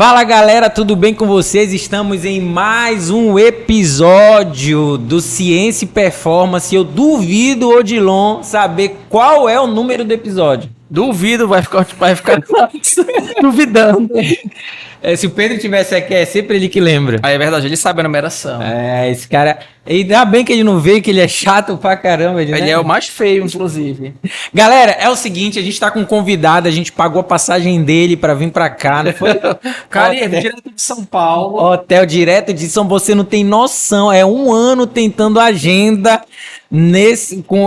Fala galera, tudo bem com vocês? Estamos em mais um episódio do Ciência e Performance. Eu duvido, Odilon, saber qual é o número do episódio. Duvido, vai ficar duvidando. Se o Pedro tivesse aqui, é sempre ele que lembra. É verdade, ele sabe a numeração. Esse cara... Ainda bem que ele não veio, que ele é chato pra caramba. Ele é o mais feio, inclusive. Galera, é o seguinte, a gente tá com um convidado, a gente pagou a passagem dele pra vir pra cá, não foi? Cara, direto de São Paulo. Hotel direto de São, você não tem noção, é um ano tentando agenda,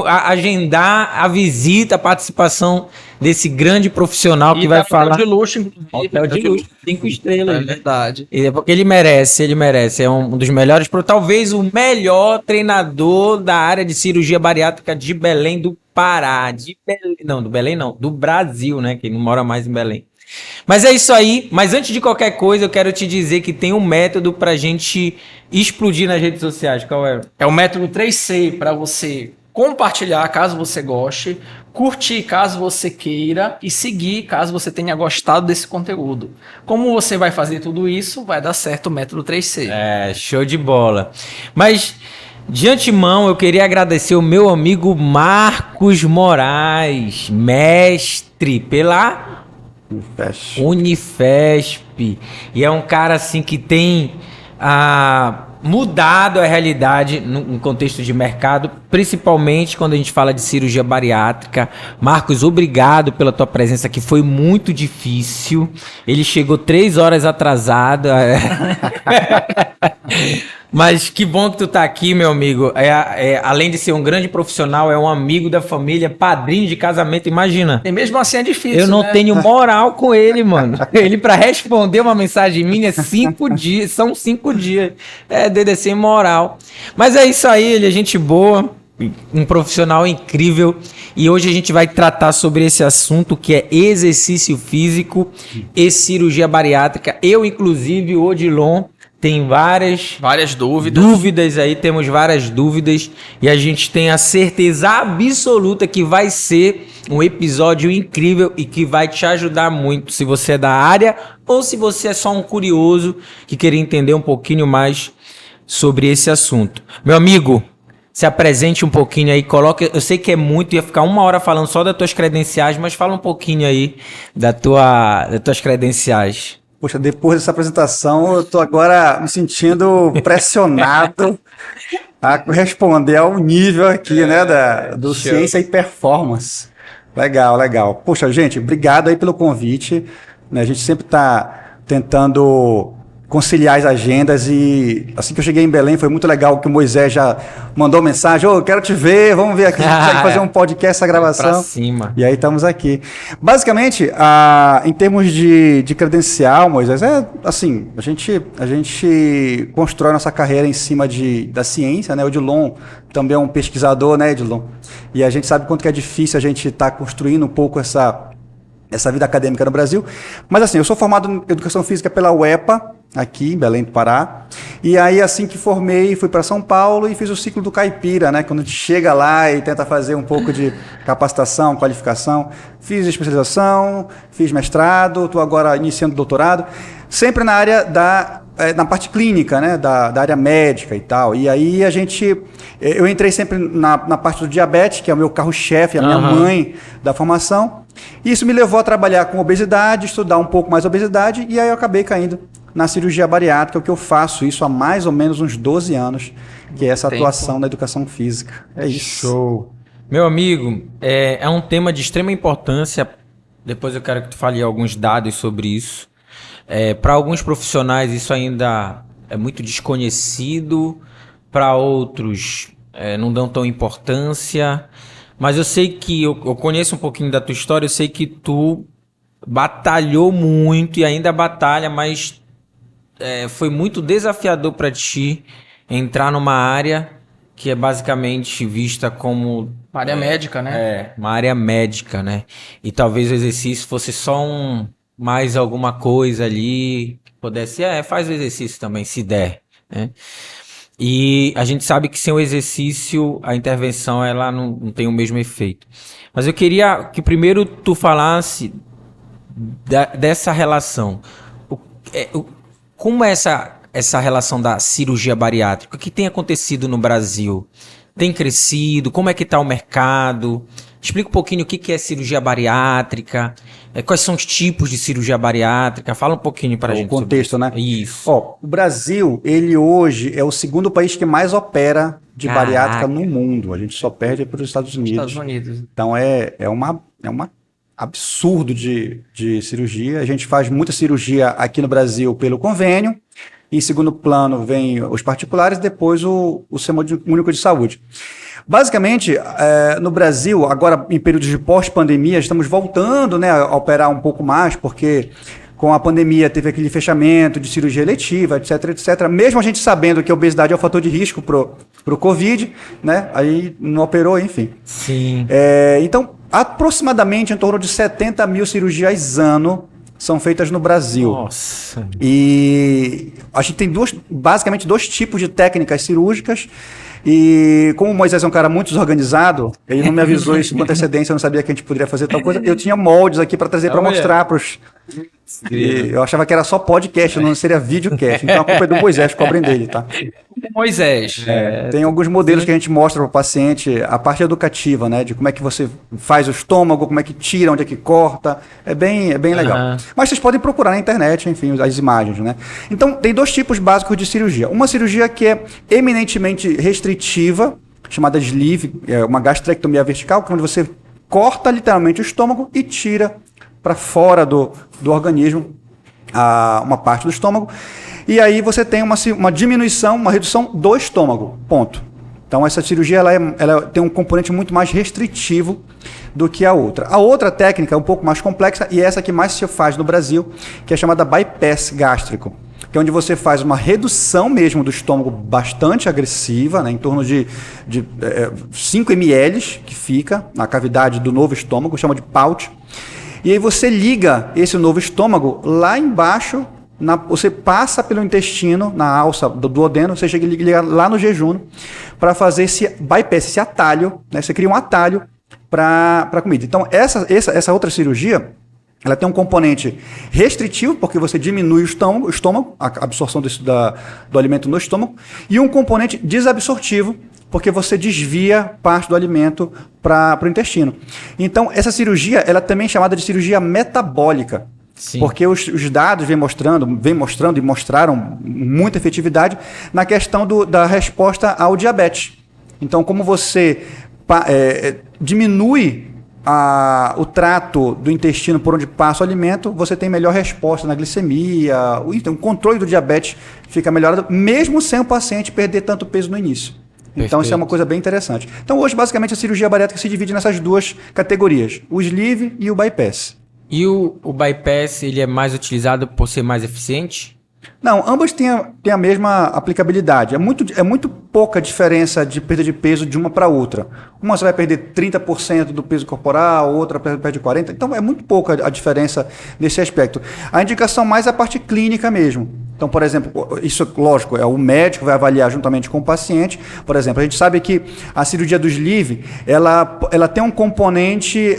agendar a visita, a participação desse grande profissional que vai falar. Hotel de luxo, inclusive. Hotel de luxo, 5 estrelas. É verdade. Porque ele merece, é um dos melhores, talvez o melhor treinador da área de cirurgia bariátrica de Belém do Pará. Do Brasil, né? Que não mora mais em Belém. Mas é isso aí. Mas antes de qualquer coisa, eu quero te dizer que tem um método pra gente explodir nas redes sociais. Qual é? É o método 3C para você compartilhar, caso você goste, curtir, caso você queira, e seguir, caso você tenha gostado desse conteúdo. Como você vai fazer tudo isso, vai dar certo o método 3C. Show de bola. Mas, de antemão, eu queria agradecer o meu amigo Marcos Moraes, mestre pela Unifesp. E é um cara assim que tem mudado a realidade no contexto de mercado, principalmente quando a gente fala de cirurgia bariátrica. Marcos, obrigado pela tua presença aqui, foi muito difícil. Ele chegou 3 horas atrasado. Mas que bom que tu tá aqui, meu amigo. Além de ser um grande profissional, é um amigo da família, padrinho de casamento, imagina. E mesmo assim é difícil, eu não tenho moral com ele, mano. Ele, pra responder uma mensagem minha, 5 dias. São 5 dias. Dele sem moral. Mas é isso aí, ele é gente boa, um profissional incrível. E hoje a gente vai tratar sobre esse assunto que é exercício físico e cirurgia bariátrica. Eu, inclusive, o Odilon, tem várias dúvidas aí, temos várias dúvidas e a gente tem a certeza absoluta que vai ser um episódio incrível e que vai te ajudar muito se você é da área ou se você é só um curioso que queria entender um pouquinho mais sobre esse assunto. Meu amigo, se apresente um pouquinho aí, eu sei que é muito, ia ficar 1 hora falando só das tuas credenciais, mas fala um pouquinho aí das tuas credenciais. Poxa, depois dessa apresentação, eu estou agora me sentindo pressionado a responder ao nível aqui, né, do Ciência e Performance. Legal, legal. Poxa, gente, obrigado aí pelo convite. Né, a gente sempre está tentando conciliar as agendas e assim que eu cheguei em Belém foi muito legal que o Moisés já mandou mensagem, eu quero te ver, vamos ver aqui, a gente consegue fazer um podcast, essa gravação. Pra cima. E aí estamos aqui. Basicamente, em termos de credencial, Moisés, assim, a gente constrói nossa carreira em cima da ciência, né? O Odilon também é um pesquisador, né, Odilon? E a gente sabe quanto que é difícil a gente estar construindo um pouco essa vida acadêmica no Brasil. Mas assim, eu sou formado em Educação Física pela UEPA, aqui em Belém do Pará. E aí, assim que formei, fui para São Paulo e fiz o ciclo do Caipira, né? Quando a gente chega lá e tenta fazer um pouco de capacitação, qualificação. Fiz especialização, fiz mestrado, estou agora iniciando doutorado. Sempre na área na parte clínica, né? Da área médica e tal. E aí eu entrei sempre na parte do diabetes, que é o meu carro-chefe, a minha mãe da formação. E isso me levou a trabalhar com obesidade, estudar um pouco mais obesidade, e aí eu acabei caindo na cirurgia bariátrica, o que eu faço isso há mais ou menos uns 12 anos, que é essa atuação na educação física. É isso. Show. Meu amigo, é um tema de extrema importância. Depois eu quero que tu fale alguns dados sobre isso. Para alguns profissionais isso ainda é muito desconhecido, para outros não dão tão importância. Mas eu sei que eu conheço um pouquinho da tua história, eu sei que tu batalhou muito e ainda batalha, mas foi muito desafiador para ti entrar numa área que é basicamente vista como... Uma área médica, né? Uma área médica, né? E talvez o exercício fosse só mais alguma coisa ali, que pudesse... faz o exercício também, se der, né? E a gente sabe que sem o exercício, a intervenção ela não tem o mesmo efeito. Mas eu queria que primeiro tu falasse dessa relação. Como é essa relação da cirurgia bariátrica? O que tem acontecido no Brasil? Tem crescido? Como é que está o mercado? Explica um pouquinho o que é cirurgia bariátrica, quais são os tipos de cirurgia bariátrica. Fala um pouquinho para a gente. O contexto, né? Isso. Ó, o Brasil, ele hoje é o segundo país que mais opera de Caraca. bariátrica no mundo. A gente só perde para os Estados Unidos. Estados Unidos. Então é uma absurdo de cirurgia. A gente faz muita cirurgia aqui no Brasil pelo convênio. Em segundo plano vem os particulares, depois o Sistema Único de Saúde. Basicamente, no Brasil, agora em períodos de pós-pandemia, estamos voltando, né, a operar um pouco mais, porque com a pandemia teve aquele fechamento de cirurgia eletiva, etc, etc. Mesmo a gente sabendo que a obesidade é um fator de risco pro Covid, né, aí não operou, enfim. Sim. Então, aproximadamente em torno de 70 mil cirurgias ano são feitas no Brasil. Nossa. E a gente tem basicamente dois tipos de técnicas cirúrgicas. E como o Moisés é um cara muito desorganizado, ele não me avisou isso com antecedência, eu não sabia que a gente poderia fazer tal coisa. Eu tinha moldes aqui para trazer para mostrar para os. Eu achava que era só podcast, não seria videocast. Então a culpa é do Moisés, cobrem dele, tá? Moisés. Tem alguns modelos que a gente mostra para o paciente, a parte educativa, né? De como é que você faz o estômago, como é que tira, onde é que corta. É bem legal. Mas vocês podem procurar na internet, enfim, as imagens, né? Então, tem dois tipos básicos de cirurgia. Uma cirurgia que é eminentemente restritiva, chamada sleeve, uma gastrectomia vertical, que é onde você corta literalmente o estômago e tira para fora do organismo uma parte do estômago. E aí você tem uma diminuição, uma redução do estômago, ponto. Então essa cirurgia ela tem um componente muito mais restritivo do que a outra. A outra técnica é um pouco mais complexa e essa que mais se faz no Brasil, que é chamada bypass gástrico, que é onde você faz uma redução mesmo do estômago bastante agressiva, né, em torno de 5 ml que fica na cavidade do novo estômago, chama de pouch. E aí você liga esse novo estômago lá embaixo, você passa pelo intestino, na alça do duodeno, você chega e liga lá no jejum para fazer esse bypass, esse atalho, né? Você cria um atalho para a comida. Então, essa outra cirurgia, ela tem um componente restritivo, porque você diminui o estômago, a absorção do alimento no estômago, e um componente desabsortivo, porque você desvia parte do alimento para o intestino. Então, essa cirurgia, ela também é chamada de cirurgia metabólica. Sim. Porque os dados vêm mostrando e mostraram muita efetividade na questão da resposta ao diabetes. Então, como você diminui o trato do intestino por onde passa o alimento, você tem melhor resposta na glicemia, então, o controle do diabetes fica melhorado, mesmo sem o paciente perder tanto peso no início. Perfeito. Então, isso é uma coisa bem interessante. Então, hoje, basicamente, a cirurgia bariátrica se divide nessas duas categorias, o sleeve e o bypass. E o bypass, ele é mais utilizado por ser mais eficiente? Não, ambas têm a mesma aplicabilidade. É muito pouca diferença de perda de peso de uma para outra. Uma você vai perder 30% do peso corporal, outra perde 40%. Então, é muito pouca a diferença nesse aspecto. A indicação mais é a parte clínica mesmo. Então, por exemplo, isso, lógico, o médico vai avaliar juntamente com o paciente. Por exemplo, a gente sabe que a cirurgia do sleeve, ela tem um componente...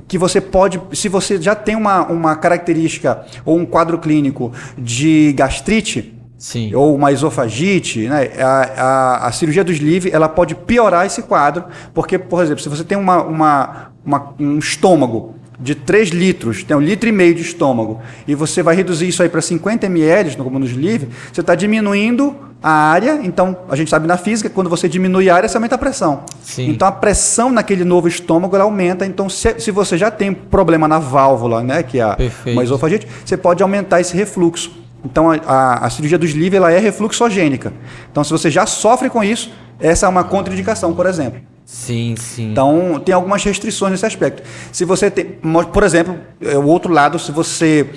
que você pode, se você já tem uma característica ou um quadro clínico de gastrite, sim, ou uma esofagite, né, a cirurgia do sleeve, ela pode piorar esse quadro, porque, por exemplo, se você tem um estômago de 3 litros, tem 1,5 litro de estômago, e você vai reduzir isso aí para 50 ml, como no sleeve, você está diminuindo a área. Então, a gente sabe na física, quando você diminui a área, você aumenta a pressão. Sim. Então, a pressão naquele novo estômago, ela aumenta. Então, se você já tem problema na válvula, né, que é uma esofagite, você pode aumentar esse refluxo. Então, a cirurgia do sleeve, ela é refluxogênica. Então, se você já sofre com isso, essa é uma contraindicação, por exemplo. Sim, sim. Então, tem algumas restrições nesse aspecto. Se você tem, por exemplo, o outro lado, se você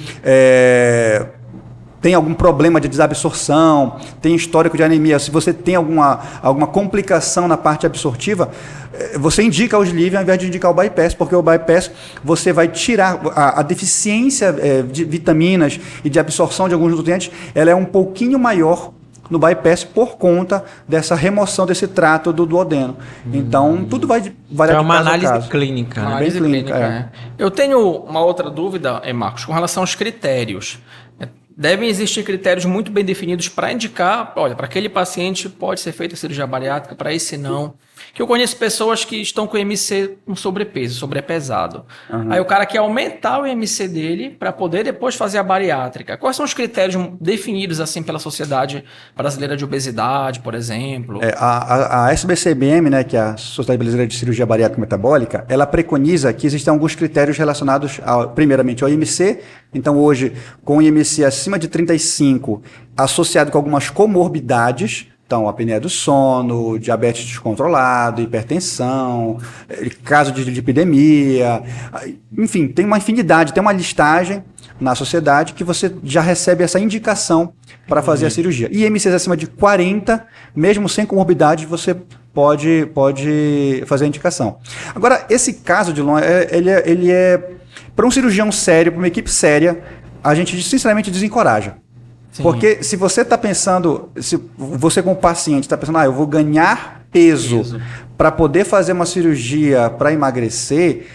tem algum problema de desabsorção, tem histórico de anemia, se você tem alguma complicação na parte absortiva, você indica o sleeve ao invés de indicar o bypass, porque o bypass você vai tirar a deficiência de vitaminas e de absorção de alguns nutrientes, ela é um pouquinho maior no bypass por conta dessa remoção desse trato do duodeno. Então, tudo vai variar de caso a caso. É uma análise clínica. Análise clínica, Eu tenho uma outra dúvida, Marcos, com relação aos critérios. devem existir critérios muito bem definidos para indicar, olha, para aquele paciente pode ser feita a cirurgia bariátrica, para esse não. Que eu conheço pessoas que estão com IMC com sobrepeso, sobrepesado. Aí o cara quer aumentar o IMC dele para poder depois fazer a bariátrica. Quais são os critérios definidos assim pela Sociedade Brasileira de Obesidade, por exemplo? A SBCBM, né, que é a Sociedade Brasileira de Cirurgia Bariátrica Metabólica, ela preconiza que existam alguns critérios relacionados, primeiramente, ao IMC. Então, hoje, com o IMC acima de 35, associado com algumas comorbidades, então, apneia do sono, diabetes descontrolado, hipertensão, caso de lipidemia, enfim, tem uma infinidade, tem uma listagem na sociedade que você já recebe essa indicação para fazer a cirurgia. E IMCs acima de 40, mesmo sem comorbidade, você pode fazer a indicação. Agora, esse caso de longe, ele é para um cirurgião sério, para uma equipe séria, a gente sinceramente desencoraja. Sim. Porque se você está pensando, se você como paciente está pensando, eu vou ganhar peso para poder fazer uma cirurgia para emagrecer,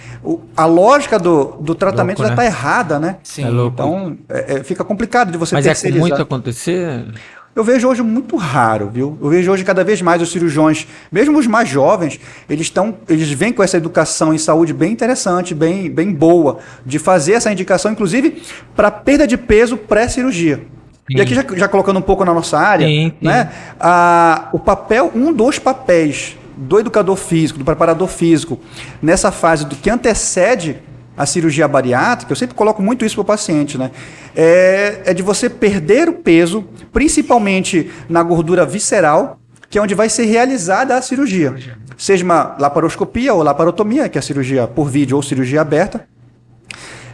a lógica do tratamento já está errada, né? Sim. É louco. Então, fica complicado de você terceirizar. Mas é muito acontecer? Eu vejo hoje muito raro, viu? Eu vejo hoje cada vez mais os cirurgiões, mesmo os mais jovens, eles vêm com essa educação em saúde bem interessante, bem boa, de fazer essa indicação, inclusive, para perda de peso pré-cirurgia. Sim. E aqui já colocando um pouco na nossa área, né? O papel, um dos papéis do educador físico, do preparador físico, nessa fase do que antecede a cirurgia bariátrica, eu sempre coloco muito isso para o paciente, né? É de você perder o peso, principalmente na gordura visceral, que é onde vai ser realizada a cirurgia. Seja uma laparoscopia ou laparotomia, que é a cirurgia por vídeo ou cirurgia aberta.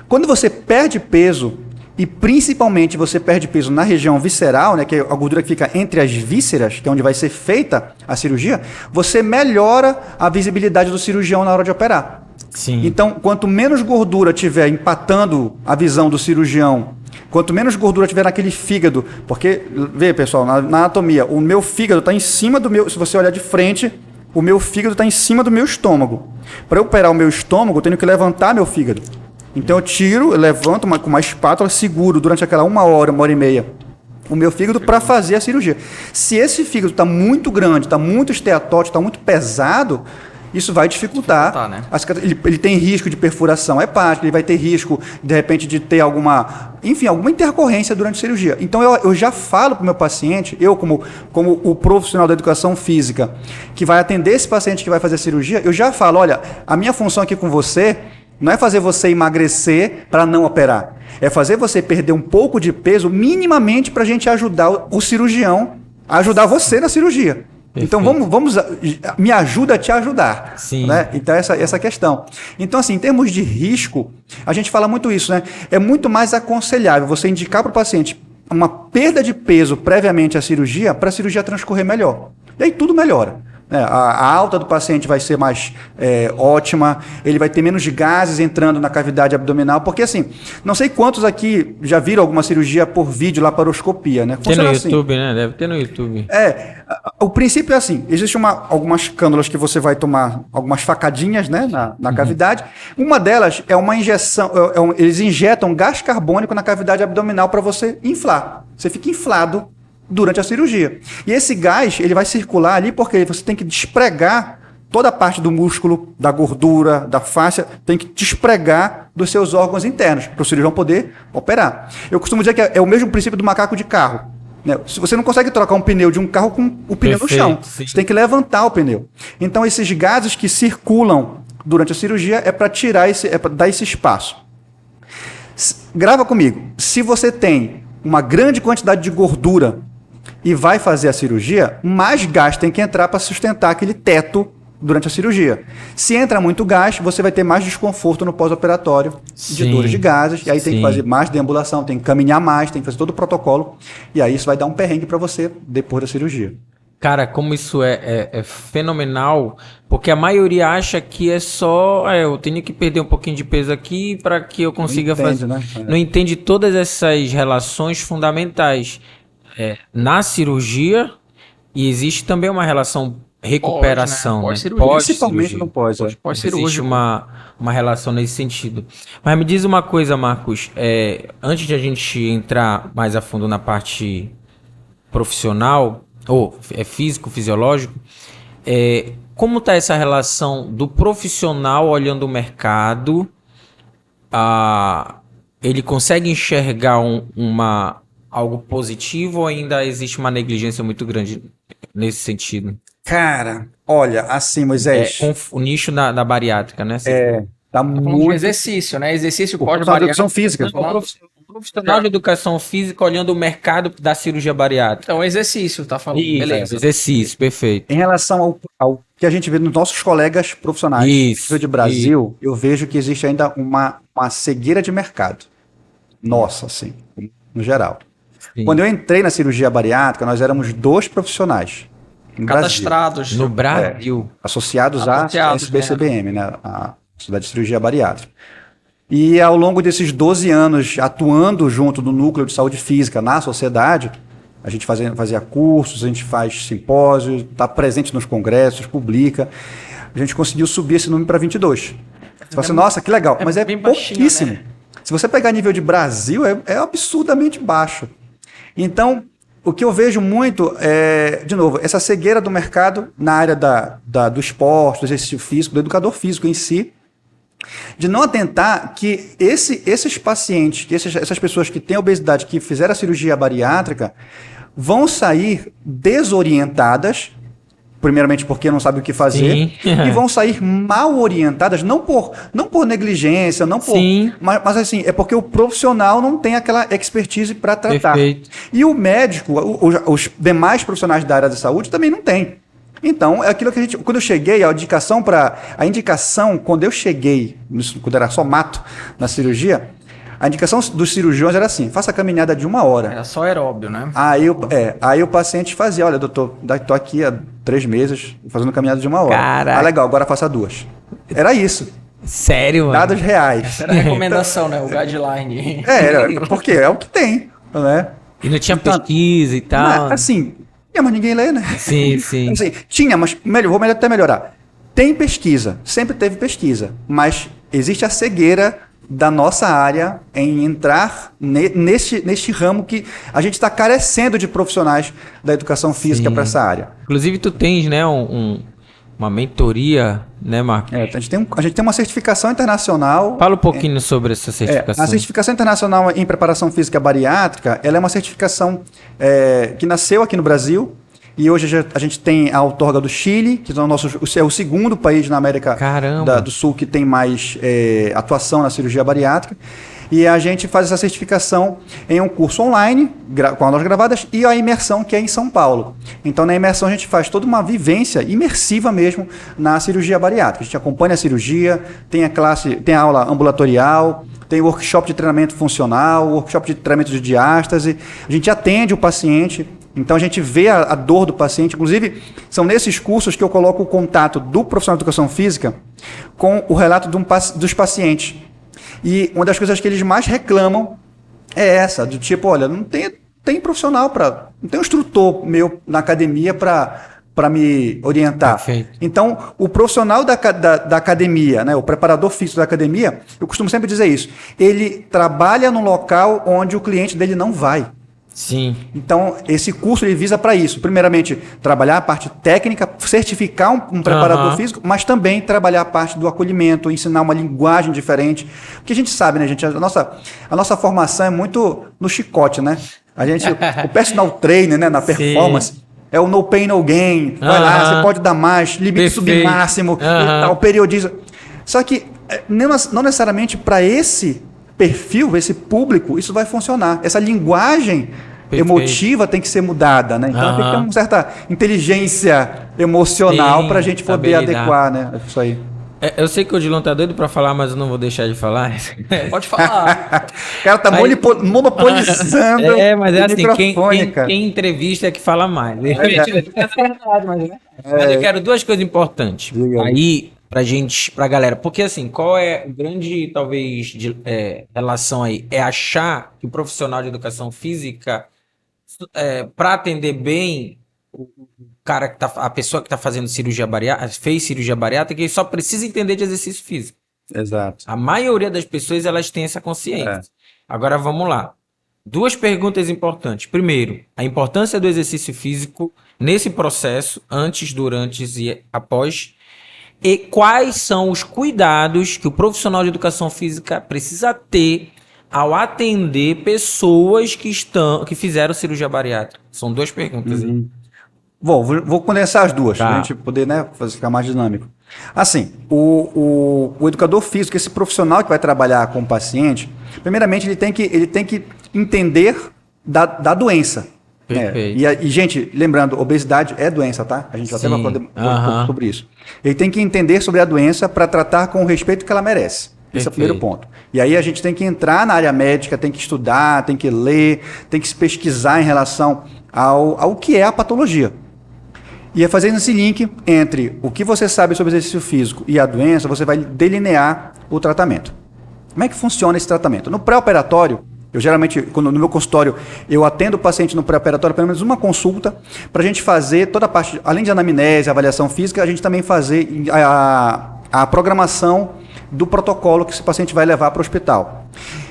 Quando você perde peso, e principalmente você perde peso na região visceral, né, que é a gordura que fica entre as vísceras, que é onde vai ser feita a cirurgia, você melhora a visibilidade do cirurgião na hora de operar. Sim. Então, quanto menos gordura tiver empatando a visão do cirurgião, quanto menos gordura tiver naquele fígado, porque, vê pessoal, na anatomia, o meu fígado está em cima do meu, se você olhar de frente, o meu fígado está em cima do meu estômago. Para eu operar o meu estômago, eu tenho que levantar meu fígado. Então eu levanto com uma espátula, seguro durante aquela 1 hora, 1 hora e meia, o meu fígado para fazer a cirurgia. Se esse fígado está muito grande, está muito esteatótico, está muito pesado, isso vai dificultar. Né? Ele tem risco de perfuração hepática, ele vai ter risco, de repente, de ter alguma intercorrência durante a cirurgia. Então eu já falo para o meu paciente, eu como o profissional da educação física, que vai atender esse paciente que vai fazer a cirurgia, eu já falo, olha, a minha função aqui com você não é fazer você emagrecer para não operar. É fazer você perder um pouco de peso minimamente para a gente ajudar o cirurgião a ajudar você na cirurgia. Perfeito. Então, vamos me ajuda a te ajudar. Sim. Né? Então, essa questão. Então, assim, em termos de risco, a gente fala muito isso, né? É muito mais aconselhável você indicar para o paciente uma perda de peso previamente à cirurgia para a cirurgia transcorrer melhor. E aí tudo melhora. A alta do paciente vai ser mais ótima, ele vai ter menos gases entrando na cavidade abdominal, porque assim, não sei quantos aqui já viram alguma cirurgia por vídeo, laparoscopia, né? Tem no YouTube, né? Deve ter no YouTube. O princípio é assim, existem algumas cânulas que você vai tomar algumas facadinhas, né, na cavidade. Uma delas é uma injeção, eles injetam gás carbônico na cavidade abdominal para você inflar. Você fica inflado durante a cirurgia. E esse gás, ele vai circular ali porque você tem que despregar toda a parte do músculo, da gordura, da fáscia, tem que despregar dos seus órgãos internos, para o cirurgião poder operar. Eu costumo dizer que é o mesmo princípio do macaco de carro. Né? Se você não consegue trocar um pneu de um carro com o pneu no chão, sim. Você tem que levantar o pneu. Então, esses gases que circulam durante a cirurgia é para dar esse espaço. Grava comigo. Se você tem uma grande quantidade de gordura e vai fazer a cirurgia, mais gás tem que entrar para sustentar aquele teto durante a cirurgia. Se entra muito gás, você vai ter mais desconforto no pós-operatório, de dores de gases, e aí tem que fazer mais deambulação, tem que caminhar mais, tem que fazer todo o protocolo, e aí isso vai dar um perrengue para você depois da cirurgia. Cara, como isso é fenomenal, porque a maioria acha que é só, eu tenho que perder um pouquinho de peso aqui para que eu consiga fazer. Né? Não entende todas essas relações fundamentais na cirurgia, e existe também uma relação recuperação, né? Pós-cirurgia. Principalmente no pós. Pós- Existe Pós-cirúrgico. uma relação nesse sentido. Mas me diz uma coisa, Marcos, antes de a gente entrar mais a fundo na parte profissional, ou físico, fisiológico, como está essa relação do profissional olhando o mercado? Ele consegue enxergar algo positivo ou ainda existe uma negligência muito grande nesse sentido? Cara, olha, assim, Moisés, Com o nicho da bariátrica, né? tá Falando de muito... exercício, né? Exercício Profissional de pós-bariátrico. educação física. Um profissional de educação física olhando o mercado da cirurgia bariátrica. Então, exercício, tá falando. Beleza. Exercício, perfeito. Em relação ao que a gente vê nos nossos colegas profissionais Isso, nível de Brasil, eu vejo que existe ainda uma cegueira de mercado. Nossa, assim, no geral. Sim. Quando eu entrei na cirurgia bariátrica, nós éramos 2 profissionais no Brasil, Cadastrados. No Brasil. associados à Associados, SBCBM, né, a Sociedade de Cirurgia Bariátrica. E ao longo desses 12 anos atuando junto do núcleo de saúde física na sociedade, a gente fazia cursos, a gente faz simpósios, está presente nos congressos, publica. A gente conseguiu subir esse número para 22. Você fala assim, nossa, que legal, mas é bem baixinho, pouquíssimo. né? Se você pegar nível de Brasil, é absurdamente baixo. Então, o que eu vejo muito é, de novo, essa cegueira do mercado na área do esporte, do exercício físico, do educador físico em si, de não atentar que esses pacientes, essas pessoas que têm obesidade, que fizeram a cirurgia bariátrica, vão sair desorientadas, primeiramente porque não sabem o que fazer, Sim. e vão sair mal orientadas, não por negligência, não por, Sim. mas assim, é porque o profissional não tem aquela expertise para tratar. Perfeito. E o médico, os demais profissionais da área da saúde também não têm. Então, é aquilo que a gente. Quando eu cheguei, a indicação, quando eu cheguei, quando era só mato na cirurgia, a indicação dos cirurgiões era assim: faça a caminhada de 1 hora. Era só aeróbio, né? Aí o paciente fazia: olha, doutor, estou aqui há 3 meses fazendo caminhada de 1 hora. Caraca. Legal, agora faça 2. Era isso. Sério, mano? Dados reais. Era a recomendação, né? O guideline. Porque é o que tem, né? E não tinha Então, pesquisa e tal. Assim, mas ninguém lê, né? Sim, sim. Assim, tinha, mas vou até melhorar. Tem pesquisa, sempre teve pesquisa, mas existe a cegueira da nossa área em entrar neste ramo que a gente está carecendo de profissionais da educação física Sim. para essa área. Inclusive, tu tens, né, uma mentoria, né, Marcos? A gente tem uma certificação internacional. Fala um pouquinho sobre essa certificação. A certificação internacional em preparação física bariátrica, ela é uma certificação que nasceu aqui no Brasil e hoje a gente tem a outorga do Chile, que é o segundo país na América do Sul que tem mais atuação na cirurgia bariátrica. E a gente faz essa certificação em um curso online, com aulas gravadas, e a imersão, que é em São Paulo. Então, na imersão, a gente faz toda uma vivência imersiva mesmo na cirurgia bariátrica. A gente acompanha a cirurgia, tem a aula ambulatorial, tem workshop de treinamento funcional, workshop de treinamento de diástase. A gente atende o paciente, então a gente vê a dor do paciente. Inclusive, são nesses cursos que eu coloco o contato do profissional de educação física com o relato dos pacientes. E uma das coisas que eles mais reclamam é essa, do tipo, olha, não tem profissional não tem um instrutor meu na academia para me orientar. Perfeito. Então, o profissional da academia, né, o preparador físico da academia, eu costumo sempre dizer isso, ele trabalha num local onde o cliente dele não vai. Sim. Então, esse curso ele visa para isso. Primeiramente, trabalhar a parte técnica, certificar um preparador físico, mas também trabalhar a parte do acolhimento, ensinar uma linguagem diferente. Porque a gente sabe, né, gente? A nossa formação é muito no chicote, né? O personal trainer, né, na performance, é o no pain, no gain. Vai lá, você pode dar mais, limite submáximo, e tal, periodiza. Só que não necessariamente para esse perfil, esse público, isso vai funcionar. Essa linguagem emotiva tem que ser mudada, né? Então tem que ter uma certa inteligência emocional para a gente poder adequar, né? Isso aí. Eu sei que o Odilon tá doido para falar, mas eu não vou deixar de falar. Pode falar. O cara tá monopolizando. Mas é assim, microfone, quem entrevista é que fala mais. Mas eu quero 2 coisas importantes. Diga. Aí, pra galera. Porque assim, qual é o grande, talvez, relação aí? É achar que o profissional de educação física, para atender bem, cara que tá, a pessoa que tá fazendo cirurgia bariátrica, fez cirurgia bariátrica, ele só precisa entender de exercício físico. Exato. A maioria das pessoas, elas têm essa consciência. Agora vamos lá. Duas perguntas importantes. Primeiro, a importância do exercício físico nesse processo, antes, durante e após. E quais são os cuidados que o profissional de educação física precisa ter ao atender pessoas que fizeram cirurgia bariátrica? São duas perguntas. Aí. Vou condensar as duas, Tá. para a gente poder, né, ficar mais dinâmico. Assim, o educador físico, esse profissional que vai trabalhar com o paciente, primeiramente ele tem que entender da doença. Perfeito. E, gente, lembrando, obesidade é doença, tá? A gente até vai falar um pouco sobre isso. Ele tem que entender sobre a doença para tratar com o respeito que ela merece. Esse é o primeiro ponto. E aí a gente tem que entrar na área médica, tem que estudar, tem que ler, tem que se pesquisar em relação ao que é a patologia. E fazendo esse link entre o que você sabe sobre o exercício físico e a doença, você vai delinear o tratamento. Como é que funciona esse tratamento? No pré-operatório, eu geralmente, no meu consultório, eu atendo o paciente no pré-operatório pelo menos uma consulta para a gente fazer toda a parte, além de anamnese, avaliação física, a gente também fazer a programação do protocolo que esse paciente vai levar para o hospital.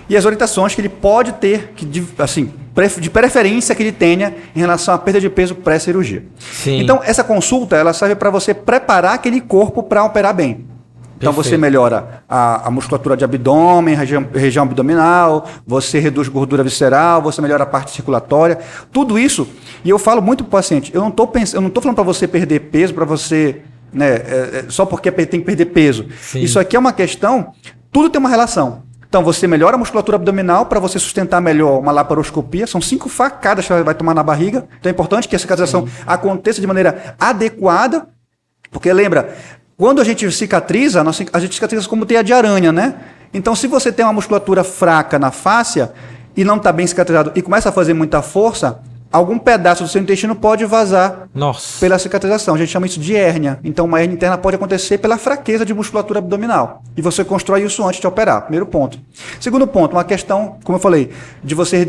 E as orientações que ele pode ter, assim, de preferência que ele tenha em relação à perda de peso pré-cirurgia. Então, essa consulta, ela serve para você preparar aquele corpo para operar bem. Então, você melhora a musculatura de abdômen, região abdominal, você reduz gordura visceral, você melhora a parte circulatória. Tudo isso, e eu falo muito para o paciente, eu não estou falando para você perder peso, para você, né, só porque tem que perder peso. Sim. Isso aqui é uma questão, tudo tem uma relação. Então, você melhora a musculatura abdominal para você sustentar melhor uma laparoscopia. São 5 facadas que você vai tomar na barriga. Então, é importante que a cicatrização aconteça de maneira adequada, porque lembra, quando a gente cicatriza, a gente cicatriza como teia de aranha, né? Então, se você tem uma musculatura fraca na fáscia e não está bem cicatrizado e começa a fazer muita força, algum pedaço do seu intestino pode vazar pela cicatrização. A gente chama isso de hérnia. Então, uma hérnia interna pode acontecer pela fraqueza de musculatura abdominal. E você constrói isso antes de operar. Primeiro ponto. Segundo ponto, uma questão, como eu falei, de você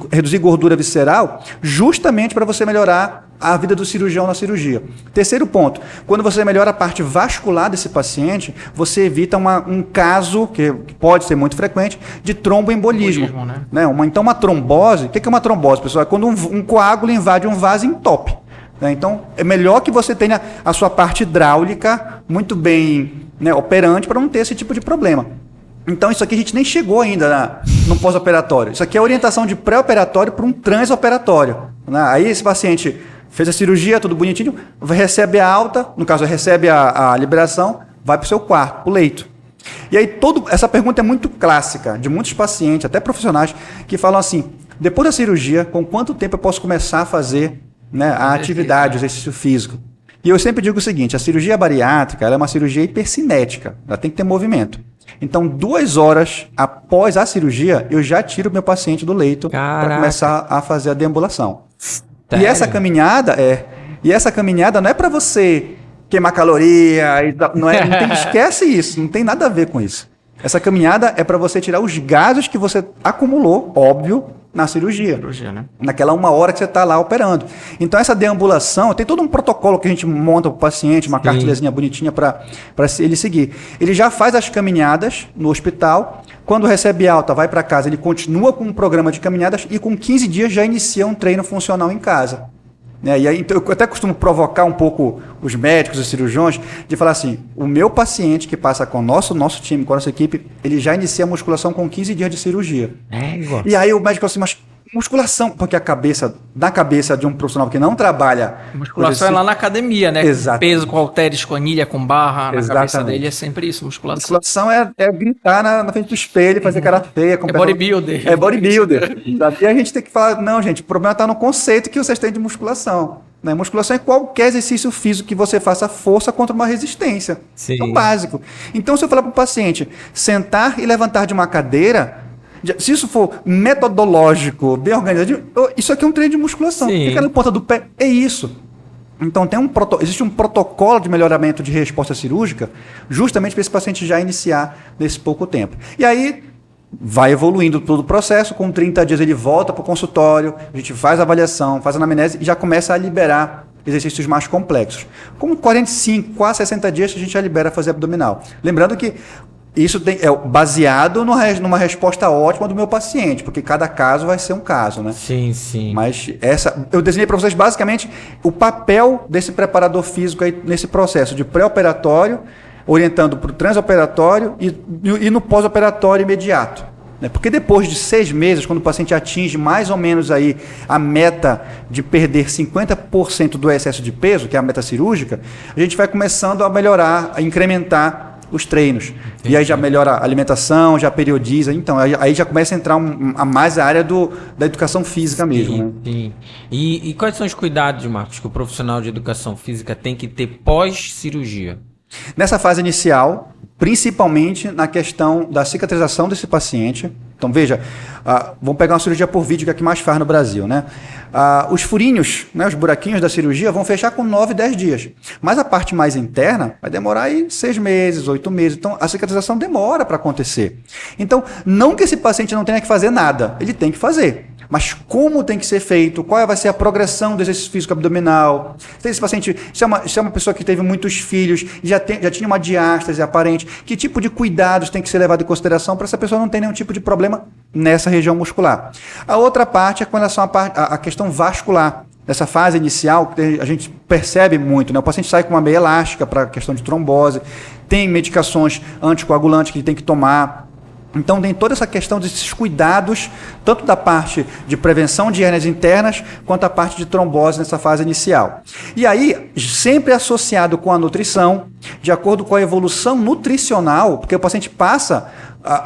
reduzir gordura visceral, justamente para você melhorar a vida do cirurgião na cirurgia. Terceiro ponto, quando você melhora a parte vascular desse paciente, você evita um caso, que pode ser muito frequente, de tromboembolismo. Né? Então, uma trombose, o que é uma trombose, pessoal? É quando um coágulo invade um vaso e entope. Né? Então, é melhor que você tenha a sua parte hidráulica muito bem, né, operante para não ter esse tipo de problema. Então, isso aqui a gente nem chegou ainda no pós-operatório. Isso aqui é orientação de pré-operatório para um transoperatório. Né? Aí esse paciente fez a cirurgia, tudo bonitinho, recebe a alta, no caso, recebe a liberação, vai para o seu quarto, para o leito. E aí, essa pergunta é muito clássica, de muitos pacientes, até profissionais, que falam assim, depois da cirurgia, com quanto tempo eu posso começar a fazer, né, a atividade, o exercício físico? E eu sempre digo o seguinte, a cirurgia bariátrica ela é uma cirurgia hipercinética, ela tem que ter movimento. Então, 2 horas após a cirurgia, eu já tiro o meu paciente do leito para começar a fazer a deambulação. E essa caminhada não é para você queimar caloria, esquece isso, não tem nada a ver com isso. Essa caminhada é para você tirar os gases que você acumulou, óbvio, na cirurgia, né? Naquela 1 hora que você está lá operando. Então, essa deambulação, tem todo um protocolo que a gente monta para o paciente, uma cartilhazinha bonitinha para ele seguir. Ele já faz as caminhadas no hospital, quando recebe alta, vai para casa, ele continua com um programa de caminhadas e com 15 dias já inicia um treino funcional em casa. E aí, então, eu até costumo provocar um pouco os médicos e cirurgiões de falar assim, o meu paciente que passa com o nosso time, com a nossa equipe, ele já inicia a musculação com 15 dias de cirurgia. E aí o médico fala assim, mas musculação, porque na cabeça de um profissional que não trabalha... Musculação é lá na academia, né? Exato. Peso com halteres, com anilha, com barra, na cabeça dele é sempre isso, musculação. Musculação é gritar na frente do espelho, fazer cara feia. É bodybuilder. É bodybuilder. E a gente tem que falar, não, gente, o problema está no conceito que vocês têm de musculação. Né? Musculação é qualquer exercício físico que você faça força contra uma resistência. Sim. É o básico. Então, se eu falar para o paciente sentar e levantar de uma cadeira... Se isso for metodológico, bem organizado, isso aqui é um treino de musculação. Fica na ponta do pé, é isso. Então, existe um protocolo de melhoramento de resposta cirúrgica justamente para esse paciente já iniciar nesse pouco tempo. E aí, vai evoluindo todo o processo, com 30 dias ele volta para o consultório, a gente faz a avaliação, faz a anamnese e já começa a liberar exercícios mais complexos. Com 45, quase 60 dias, a gente já libera fazer abdominal. Lembrando que isso é baseado numa resposta ótima do meu paciente, porque cada caso vai ser um caso, né? Sim, sim. Mas eu desenhei para vocês basicamente o papel desse preparador físico aí nesse processo de pré-operatório, orientando para o transoperatório e no pós-operatório imediato. Né? Porque depois de 6 meses, quando o paciente atinge mais ou menos aí a meta de perder 50% do excesso de peso, que é a meta cirúrgica, a gente vai começando a melhorar, a incrementar os treinos. Entendi. E aí já melhora a alimentação, já periodiza. Então, aí já começa a entrar a mais a área da educação física mesmo. Né? Sim. E quais são os cuidados, Marcos, que o profissional de educação física tem que ter pós-cirurgia? Nessa fase inicial, principalmente na questão da cicatrização desse paciente. Então, veja, vamos pegar uma cirurgia por vídeo, que é a que mais faz no Brasil, né? Os furinhos, né, os buraquinhos da cirurgia vão fechar com 9, 10 dias. Mas a parte mais interna vai demorar aí 6 meses, 8 meses. Então, a cicatrização demora para acontecer. Então, não que esse paciente não tenha que fazer nada, ele tem que fazer. Mas como tem que ser feito, qual vai ser a progressão do exercício físico abdominal. Se esse paciente, se é uma pessoa que teve muitos filhos, já tinha uma diástase aparente, que tipo de cuidados tem que ser levado em consideração para essa pessoa não ter nenhum tipo de problema nessa região muscular. A outra parte é com relação à questão vascular. Nessa fase inicial, a gente percebe muito, né? O paciente sai com uma meia elástica para a questão de trombose, tem medicações anticoagulantes que ele tem que tomar. Então tem toda essa questão desses cuidados, tanto da parte de prevenção de hérnias internas, quanto a parte de trombose nessa fase inicial. E aí, sempre associado com a nutrição, de acordo com a evolução nutricional, porque o paciente passa,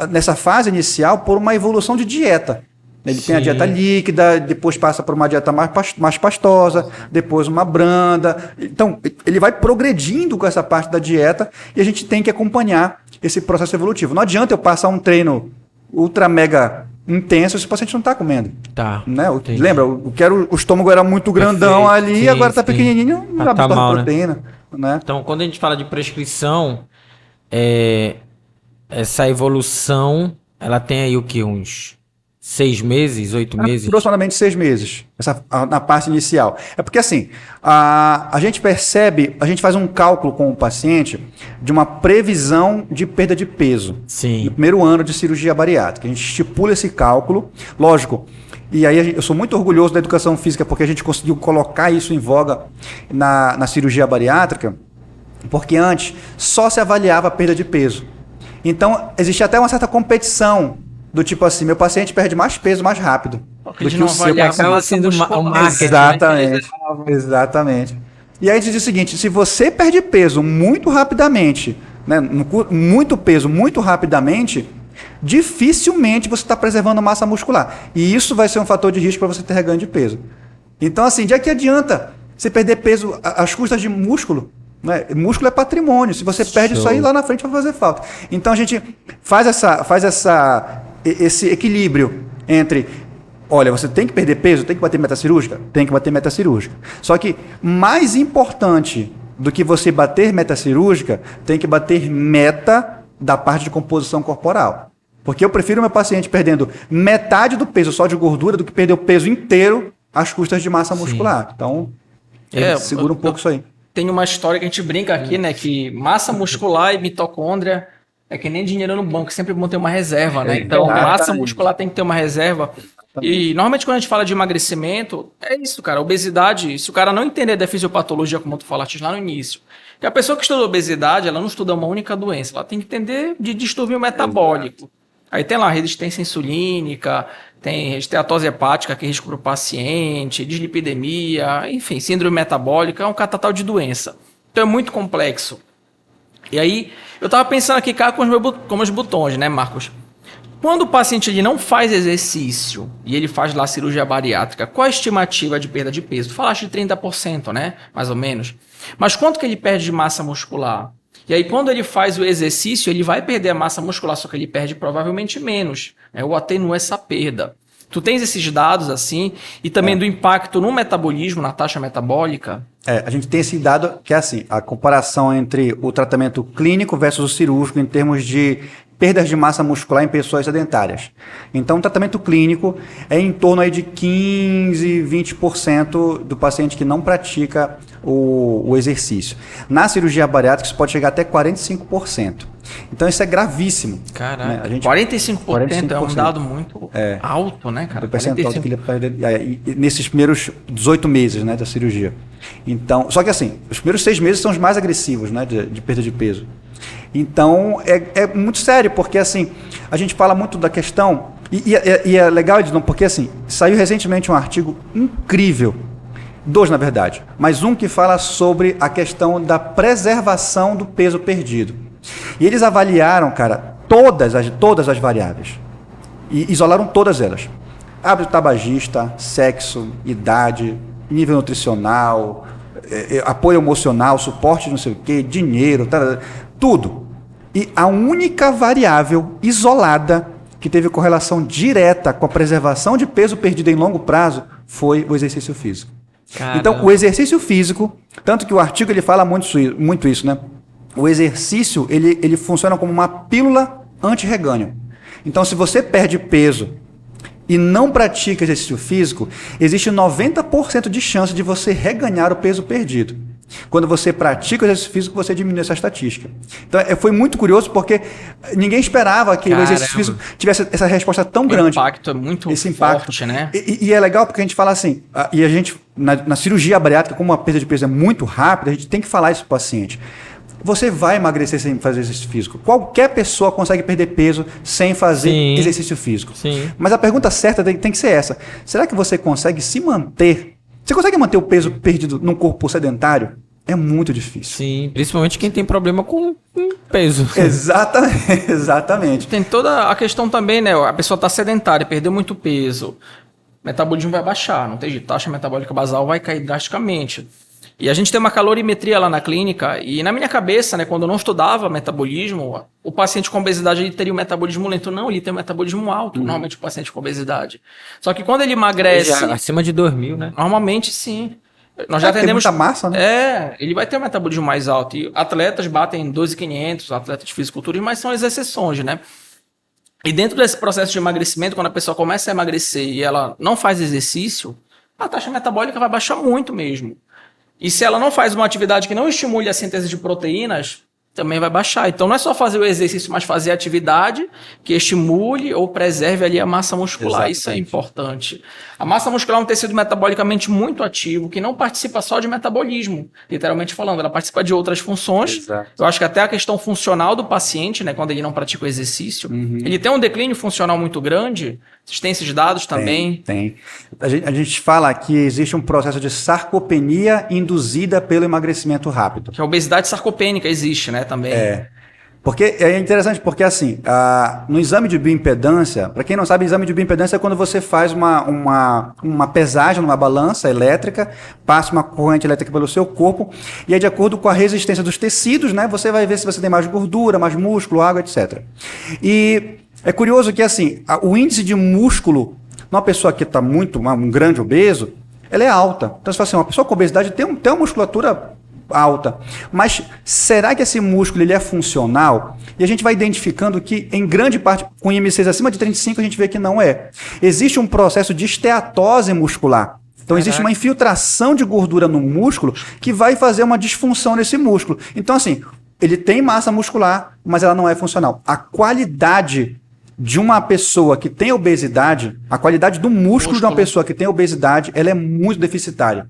nessa fase inicial, por uma evolução de dieta. Ele tem a dieta líquida, depois passa por uma dieta mais pastosa, depois uma branda. Então, ele vai progredindo com essa parte da dieta e a gente tem que acompanhar esse processo evolutivo. Não adianta eu passar um treino ultra mega intenso se o paciente não está comendo. Tá. Né? Lembra, o estômago era muito grandão ali, sim, agora está pequenininho, não dá mal, proteína. Né? Então, quando a gente fala de prescrição, essa evolução, ela tem aí o quê? Uns 6 meses, 8 meses? Aproximadamente 6 meses, na parte inicial. É porque assim, a gente percebe, a gente faz um cálculo com o paciente de uma previsão de perda de peso. Sim. No primeiro ano de cirurgia bariátrica. A gente estipula esse cálculo, lógico. E aí eu sou muito orgulhoso da educação física porque a gente conseguiu colocar isso em voga na cirurgia bariátrica, porque antes só se avaliava a perda de peso. Então, existia até uma certa competição do tipo assim, meu paciente perde mais peso mais rápido. Porque do que o seu acaba sendo o marketing. Exatamente, né? Exatamente. E aí diz o seguinte, se você perde peso muito rapidamente, né, muito peso muito rapidamente, dificilmente você está preservando massa muscular. E isso vai ser um fator de risco para você ter reganho de peso. Então, assim, de que adianta você perder peso às custas de músculo? Né? Músculo é patrimônio. Se você perde isso aí, lá na frente vai fazer falta. Então, a gente faz esse equilíbrio entre, olha, você tem que perder peso, tem que bater meta cirúrgica? Tem que bater meta cirúrgica. Só que mais importante do que você bater meta cirúrgica, tem que bater meta da parte de composição corporal. Porque eu prefiro meu paciente perdendo metade do peso só de gordura do que perder o peso inteiro às custas de massa muscular. Então, segura um pouco isso aí. Tem uma história que a gente brinca aqui, né? Que massa muscular e mitocôndria é que nem dinheiro no banco, sempre bom ter uma reserva, né? Então, massa muscular tem que ter uma reserva. E normalmente quando a gente fala de emagrecimento, é isso, cara. Obesidade, se o cara não entender da fisiopatologia, como tu falaste lá no início, que a pessoa que estuda obesidade, ela não estuda uma única doença, ela tem que entender de distúrbio metabólico. Aí tem lá resistência insulínica, tem esteatose hepática, que é risco para o paciente, dislipidemia, enfim, síndrome metabólica, é um catatal de doença. Então é muito complexo. E aí, eu estava pensando aqui, cá, com os botões, né, Marcos? Quando o paciente ele não faz exercício e ele faz lá cirurgia bariátrica, qual a estimativa de perda de peso? Tu falaste de 30%, né? Mais ou menos. Mas quanto que ele perde de massa muscular? E aí, quando ele faz o exercício, ele vai perder a massa muscular, só que ele perde provavelmente menos. Né? Ou atenua essa perda. Tu tens esses dados assim, e também do impacto no metabolismo, na taxa metabólica? A gente tem esse dado que é assim, a comparação entre o tratamento clínico versus o cirúrgico em termos de perdas de massa muscular em pessoas sedentárias. Então, o tratamento clínico é em torno aí de 15, 20% do paciente que não pratica o exercício. Na cirurgia bariátrica, isso pode chegar até 45%. Então, isso é gravíssimo. Caralho, né? 45% é um dado muito alto, né, cara? Do percentual que ele nesses primeiros 18 meses, né, da cirurgia. Então, só que assim, os primeiros 6 meses são os mais agressivos, né, de perda de peso. Então, é muito sério, porque assim, a gente fala muito da questão, e é legal, Edson, porque assim, saiu recentemente um artigo incrível, 2 na verdade, mas um que fala sobre a questão da preservação do peso perdido. E eles avaliaram, cara, todas as variáveis, e isolaram todas elas. Hábito tabagista, sexo, idade, nível nutricional, apoio emocional, suporte não sei o quê, dinheiro, tudo. E a única variável isolada que teve correlação direta com a preservação de peso perdido em longo prazo foi o exercício físico. Caramba. Então, o exercício físico, tanto que o artigo ele fala muito isso, né? O exercício ele funciona como uma pílula anti-regânio. Então, se você perde peso e não pratica exercício físico, existe 90% de chance de você reganhar o peso perdido. Quando você pratica o exercício físico, você diminui essa estatística. Então, foi muito curioso porque ninguém esperava que o exercício físico tivesse essa resposta tão grande. O impacto é muito forte, né? E é legal porque a gente fala assim, e a gente, na cirurgia bariátrica, como a perda de peso é muito rápida, a gente tem que falar isso para o paciente. Você vai emagrecer sem fazer exercício físico. Qualquer pessoa consegue perder peso sem fazer exercício físico. Sim. Mas a pergunta certa tem que ser essa. Será que você consegue se manter? Você consegue manter o peso perdido num corpo sedentário? É muito difícil. Sim, principalmente quem tem problema com peso. Exatamente. Tem toda a questão também, né? A pessoa está sedentária, perdeu muito peso. O metabolismo vai baixar, não tem jeito. A taxa metabólica basal vai cair drasticamente. E a gente tem uma calorimetria lá na clínica, e na minha cabeça, né, quando eu não estudava metabolismo, o paciente com obesidade ele teria um metabolismo lento. Não, ele tem um metabolismo alto, normalmente o paciente com obesidade. Só que quando ele emagrece... Acima de 2.000, né? Normalmente, sim. Nós já atendemos... Tem muita massa, né? Ele vai ter um metabolismo mais alto. E atletas batem 12.500, atletas de fisiculturismo, mas são as exceções, né? E dentro desse processo de emagrecimento, quando a pessoa começa a emagrecer e ela não faz exercício, a taxa metabólica vai baixar muito mesmo. E se ela não faz uma atividade que não estimule a síntese de proteínas, também vai baixar. Então não é só fazer o exercício, mas fazer a atividade que estimule ou preserve ali a massa muscular. Exatamente. Isso é importante. A massa muscular é um tecido metabolicamente muito ativo, que não participa só de metabolismo, literalmente falando. Ela participa de outras funções. Exato. Eu acho que até a questão funcional do paciente, né, quando ele não pratica o exercício, ele tem um declínio funcional muito grande. Vocês têm esses dados também? Tem. A gente fala que existe um processo de sarcopenia induzida pelo emagrecimento rápido. Que a obesidade sarcopênica existe, né, também. Porque é interessante, porque assim, no exame de bioimpedância, para quem não sabe, exame de bioimpedância é quando você faz uma pesagem numa balança elétrica, passa uma corrente elétrica pelo seu corpo, e aí de acordo com a resistência dos tecidos, né, você vai ver se você tem mais gordura, mais músculo, água, etc. E é curioso que assim, o índice de músculo numa pessoa que está um grande obeso, ela é alta. Então você fala assim, uma pessoa com obesidade tem uma musculatura alta. Mas será que esse músculo ele é funcional? E a gente vai identificando que, em grande parte, com IMCs acima de 35, a gente vê que não é. Existe um processo de esteatose muscular. Então, existe uma infiltração de gordura no músculo que vai fazer uma disfunção nesse músculo. Então, assim, ele tem massa muscular, mas ela não é funcional. A qualidade de uma pessoa que tem obesidade, a qualidade do músculo de uma pessoa que tem obesidade, ela é muito deficitária.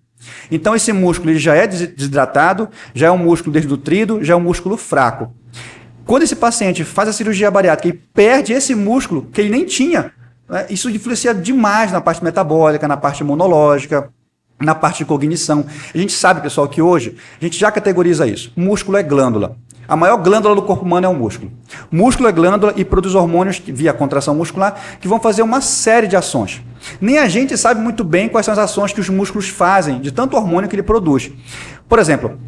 Então, esse músculo ele já é desidratado, já é um músculo desnutrido, já é um músculo fraco. Quando esse paciente faz a cirurgia bariátrica e perde esse músculo que ele nem tinha, né, isso influencia demais na parte metabólica, na parte imunológica, na parte de cognição. A gente sabe, pessoal, que hoje a gente já categoriza isso. Músculo é glândula. A maior glândula do corpo humano é o músculo. Músculo é glândula e produz hormônios via contração muscular que vão fazer uma série de ações. Nem a gente sabe muito bem quais são as ações que os músculos fazem, de tanto hormônio que ele produz. Por exemplo,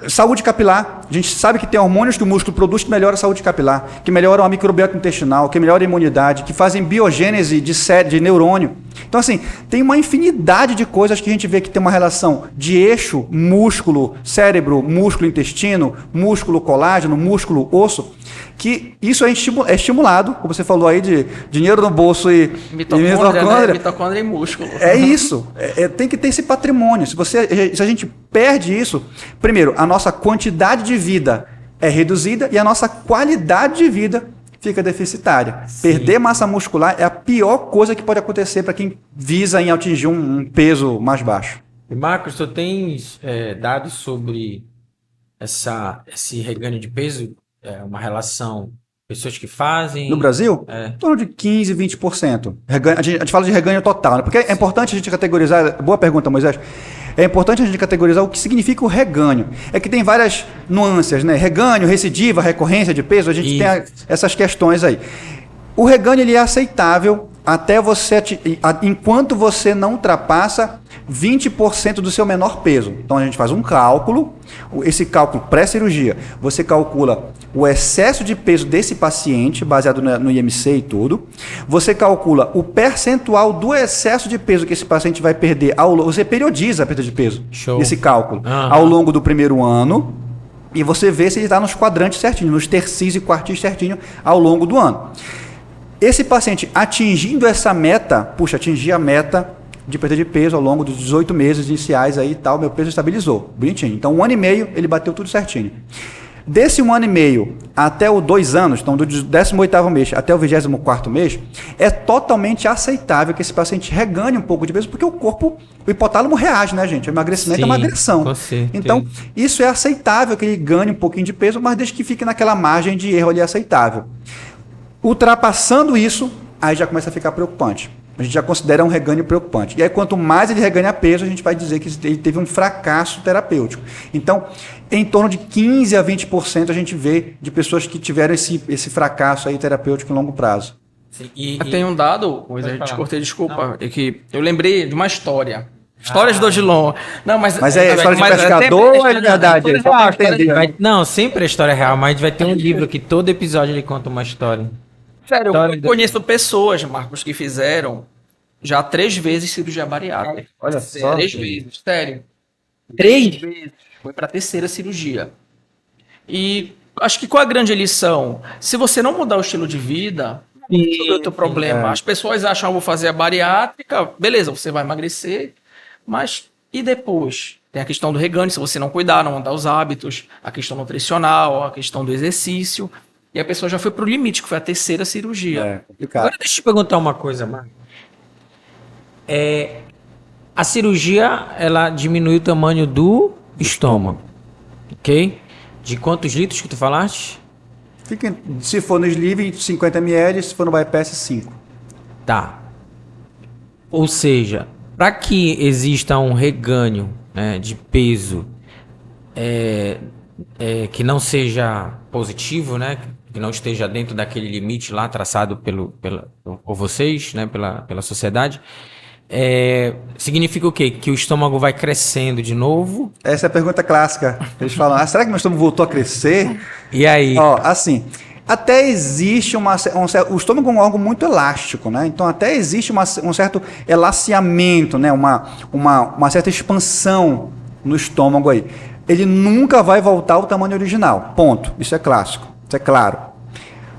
saúde capilar. A gente sabe que tem hormônios que o músculo produz que melhoram a saúde capilar, que melhoram a microbiota intestinal, que melhoram a imunidade, que fazem biogênese de neurônio. Então, assim, tem uma infinidade de coisas que a gente vê que tem uma relação de eixo, músculo, cérebro, músculo, intestino, músculo, colágeno, músculo, osso, que isso é estimulado, como você falou aí, de dinheiro no bolso e Mitocôndria, né? Mitocôndria e músculo. É isso. Tem que ter esse patrimônio. Se a gente perde isso, primeiro, a nossa quantidade de vida é reduzida e a nossa qualidade de vida fica deficitária. Sim. Perder massa muscular é a pior coisa que pode acontecer para quem visa em atingir um peso mais baixo. E Marcos, tu tens dados sobre esse reganho de peso? Uma relação, pessoas que fazem... No Brasil? Em torno de 15%, 20%. A gente fala de reganho total, né? Porque é importante a gente categorizar... Boa pergunta, Moisés. É importante a gente categorizar o que significa o reganho. É que tem várias nuances, né? Reganho, recidiva, recorrência de peso, a gente tem essas questões aí. O reganho ele é aceitável até enquanto você não ultrapassa 20% do seu menor peso. Então a gente faz um cálculo, esse cálculo pré-cirurgia, você calcula o excesso de peso desse paciente, baseado no IMC e tudo, você calcula o percentual do excesso de peso que esse paciente vai perder, você periodiza a perda de peso, nesse cálculo, ao longo do primeiro ano, e você vê se ele está nos quadrantes certinho, nos tercis e quartis certinho ao longo do ano. Esse paciente atingindo essa meta, atingir a meta de perda de peso ao longo dos 18 meses iniciais aí e tal, meu peso estabilizou, bonitinho. Então, 1 ano e meio, ele bateu tudo certinho. Desse 1 ano e meio até os 2 anos, então do 18º mês até o 24º mês, é totalmente aceitável que esse paciente reganhe um pouco de peso, porque o hipotálamo reage, né, gente? O emagrecimento é uma agressão. Então, isso é aceitável que ele ganhe um pouquinho de peso, mas desde que fique naquela margem de erro ali aceitável. Ultrapassando isso, aí já começa a ficar preocupante. A gente já considera um reganho preocupante. E aí, quanto mais ele reganha peso, a gente vai dizer que ele teve um fracasso terapêutico. Então, em torno de 15% a 20% a gente vê de pessoas que tiveram esse fracasso aí terapêutico em longo prazo. Sim, tem um dado, te cortei, desculpa, é que eu lembrei de uma história. Histórias do Odilon. Não, mas é história de pescador ou é de verdade? Não, sempre é história real, mas vai ter um livro que todo episódio ele conta uma história. Sério, eu conheço pessoas, Marcos, que fizeram já 3 vezes cirurgia bariátrica. Olha só. 3 vezes, sério. 3 vezes. Foi para a 3ª cirurgia. E acho que qual a grande lição? Se você não mudar o estilo de vida, sobre o teu problema. As pessoas acham, vou fazer a bariátrica, beleza, você vai emagrecer, mas e depois? Tem a questão do reganho, se você não cuidar, não mudar os hábitos, a questão nutricional, a questão do exercício. E a pessoa já foi pro limite, que foi a 3ª cirurgia. Agora deixa eu te perguntar uma coisa, Marcos. A cirurgia, ela diminui o tamanho do estômago, ok? De quantos litros que tu falaste? Se for no sleeve, 50 ml, se for no bypass, 5. Tá. Ou seja, para que exista um reganho, né, de peso que não seja positivo, né, que não esteja dentro daquele limite lá traçado por vocês, né, pela sociedade, significa o quê? Que o estômago vai crescendo de novo? Essa é a pergunta clássica. Eles falam, será que meu estômago voltou a crescer? E aí? Assim, até existe o estômago é um órgão muito elástico, né? Então até existe um certo elaciamento, né? Uma certa expansão no estômago aí. Ele nunca vai voltar ao tamanho original, ponto. Isso é clássico, isso é claro.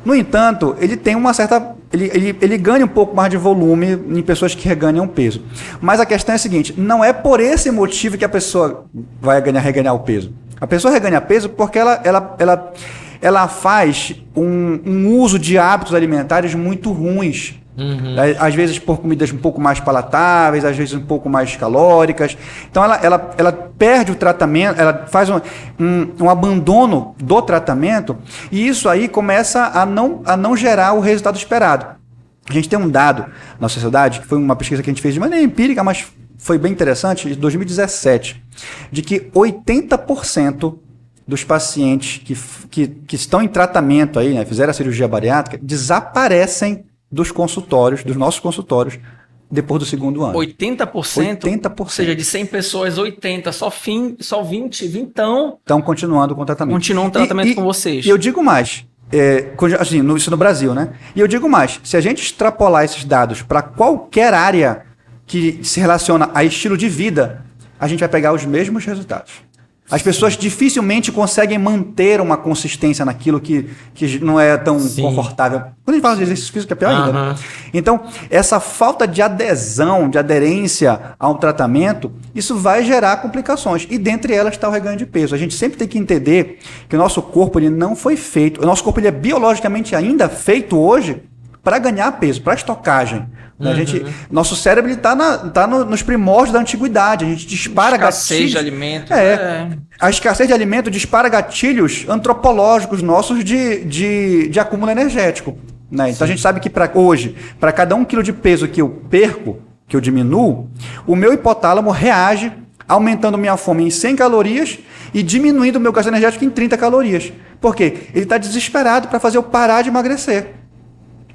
No entanto, ele tem uma certa... Ele ganha um pouco mais de volume em pessoas que reganham peso. Mas a questão é a seguinte, não é por esse motivo que a pessoa vai reganhar o peso. A pessoa reganha peso porque ela faz um uso de hábitos alimentares muito ruins. Uhum. Às vezes por comidas um pouco mais palatáveis, às vezes um pouco mais calóricas. Então ela perde o tratamento, ela faz um abandono do tratamento e isso aí começa a não gerar o resultado esperado. A gente tem um dado na sociedade, que foi uma pesquisa que a gente fez de maneira empírica, mas foi bem interessante, de 2017, de que 80% dos pacientes que estão em tratamento aí, né, fizeram a cirurgia bariátrica, desaparecem dos nossos consultórios, depois do segundo ano. 80%? 80%. Ou seja, de 100 pessoas, 80, só 20, vintão Estão continuando com o tratamento. continuam o tratamento com vocês. E eu digo mais, assim, isso no Brasil, né? E eu digo mais, se a gente extrapolar esses dados para qualquer área que se relaciona a estilo de vida, a gente vai pegar os mesmos resultados. As pessoas dificilmente conseguem manter uma consistência naquilo que não é tão confortável. Quando a gente fala de exercício físico, é pior ainda. Né? Então, essa falta de adesão, de aderência ao tratamento, isso vai gerar complicações. E dentre elas está o reganho de peso. A gente sempre tem que entender que o nosso corpo ele não foi feito. O nosso corpo ele é biologicamente ainda feito hoje para ganhar peso, para estocagem. Nosso cérebro está nos primórdios da antiguidade. A gente dispara escassez gatilhos. de alimentos. A escassez de alimento dispara gatilhos antropológicos nossos de acúmulo energético. Né? Então a gente sabe que hoje, para cada 1 quilo de peso que eu perco, que eu diminuo, o meu hipotálamo reage aumentando minha fome em 100 calorias e diminuindo o meu gasto energético em 30 calorias. Por quê? Ele está desesperado para fazer eu parar de emagrecer.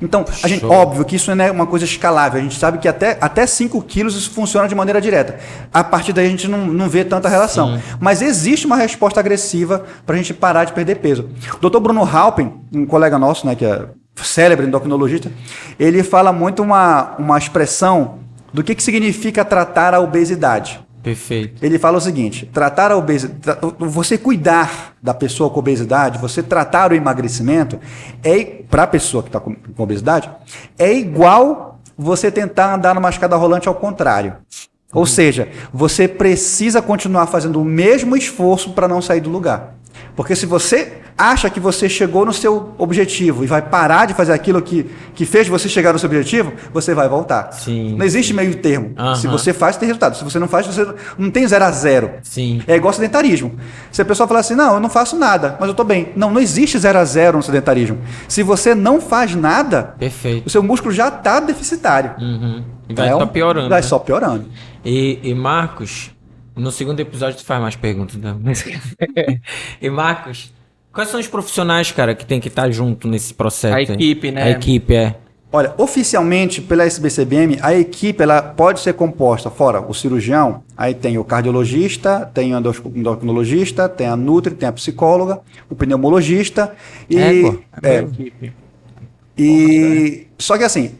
Então, óbvio que isso não é uma coisa escalável. A gente sabe que até 5 quilos isso funciona de maneira direta. A partir daí a gente não vê tanta relação. Mas existe uma resposta agressiva para a gente parar de perder peso. O Dr. Bruno Halpern, um colega nosso, né, que é célebre endocrinologista, ele fala muito uma expressão do que significa tratar a obesidade. Perfeito. Ele fala o seguinte: tratar a obesidade, você cuidar da pessoa com obesidade, você tratar o emagrecimento, para a pessoa que está com obesidade, é igual você tentar andar numa escada rolante ao contrário. Ou seja, você precisa continuar fazendo o mesmo esforço para não sair do lugar. Porque se você acha que você chegou no seu objetivo e vai parar de fazer aquilo que fez você chegar no seu objetivo, você vai voltar. Não existe meio termo. Se você faz, tem resultado. Se você não faz, você não tem 0 a 0. É igual sedentarismo. Se a pessoa falar assim, não, eu não faço nada, mas eu estou bem. Não existe 0 a 0 no sedentarismo. Se você não faz nada, o seu músculo já está deficitário. E vai só piorando. Vai só piorando. E Marcos, no segundo episódio tu faz mais perguntas. Né? E Marcos, quais são os profissionais, cara, que tem que estar junto nesse processo? A equipe, né? A equipe, Olha, oficialmente, pela SBCBM, a equipe ela pode ser composta, fora o cirurgião, aí tem o cardiologista, tem o endocrinologista, tem a nutri, tem a psicóloga, o pneumologista só que assim,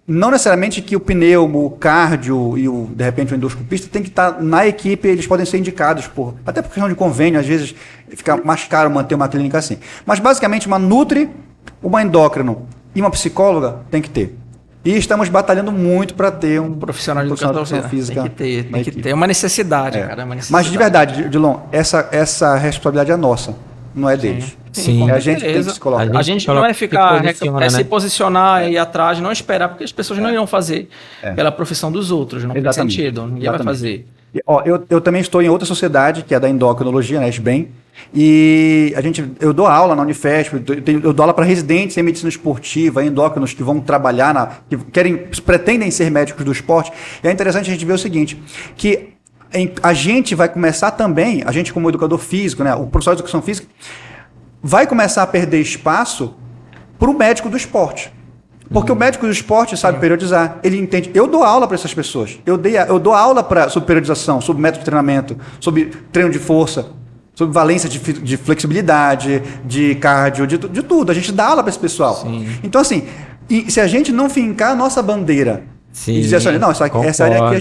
não necessariamente que o pneumo, o cardio e de repente o endoscopista tem que estar na equipe, eles podem ser indicados até por questão de convênio, às vezes fica mais caro manter uma clínica assim. Mas basicamente uma nutri, uma endócrino e uma psicóloga tem que ter. E estamos batalhando muito para ter um profissional de educação física. Tem que ter. É uma necessidade, cara. Mas de verdade, Dilon, essa responsabilidade é nossa, não é deles. Sim, a gente tem que se colocar. A gente não é ficar, se posicionar e ir atrás, não esperar, porque as pessoas não irão fazer pela profissão dos outros, não tem sentido, ninguém vai fazer. Eu também estou em outra sociedade, que é da endocrinologia, né, SBEM, e eu dou aula na Unifesp, eu dou aula para residentes em medicina esportiva, endócrinos que vão trabalhar, pretendem ser médicos do esporte. E é interessante a gente ver o seguinte, que a gente vai começar também, a gente como educador físico, né, o professor de educação física, vai começar a perder espaço para o médico do esporte. Porque o médico do esporte sabe periodizar, ele entende. Eu dou aula para essas pessoas. Eu dou aula sobre periodização, sobre método de treinamento, sobre treino de força, sobre valência de flexibilidade, de cardio, de tudo. A gente dá aula para esse pessoal. Então, assim, se a gente não fincar a nossa bandeira e dizer assim, não, essa área aqui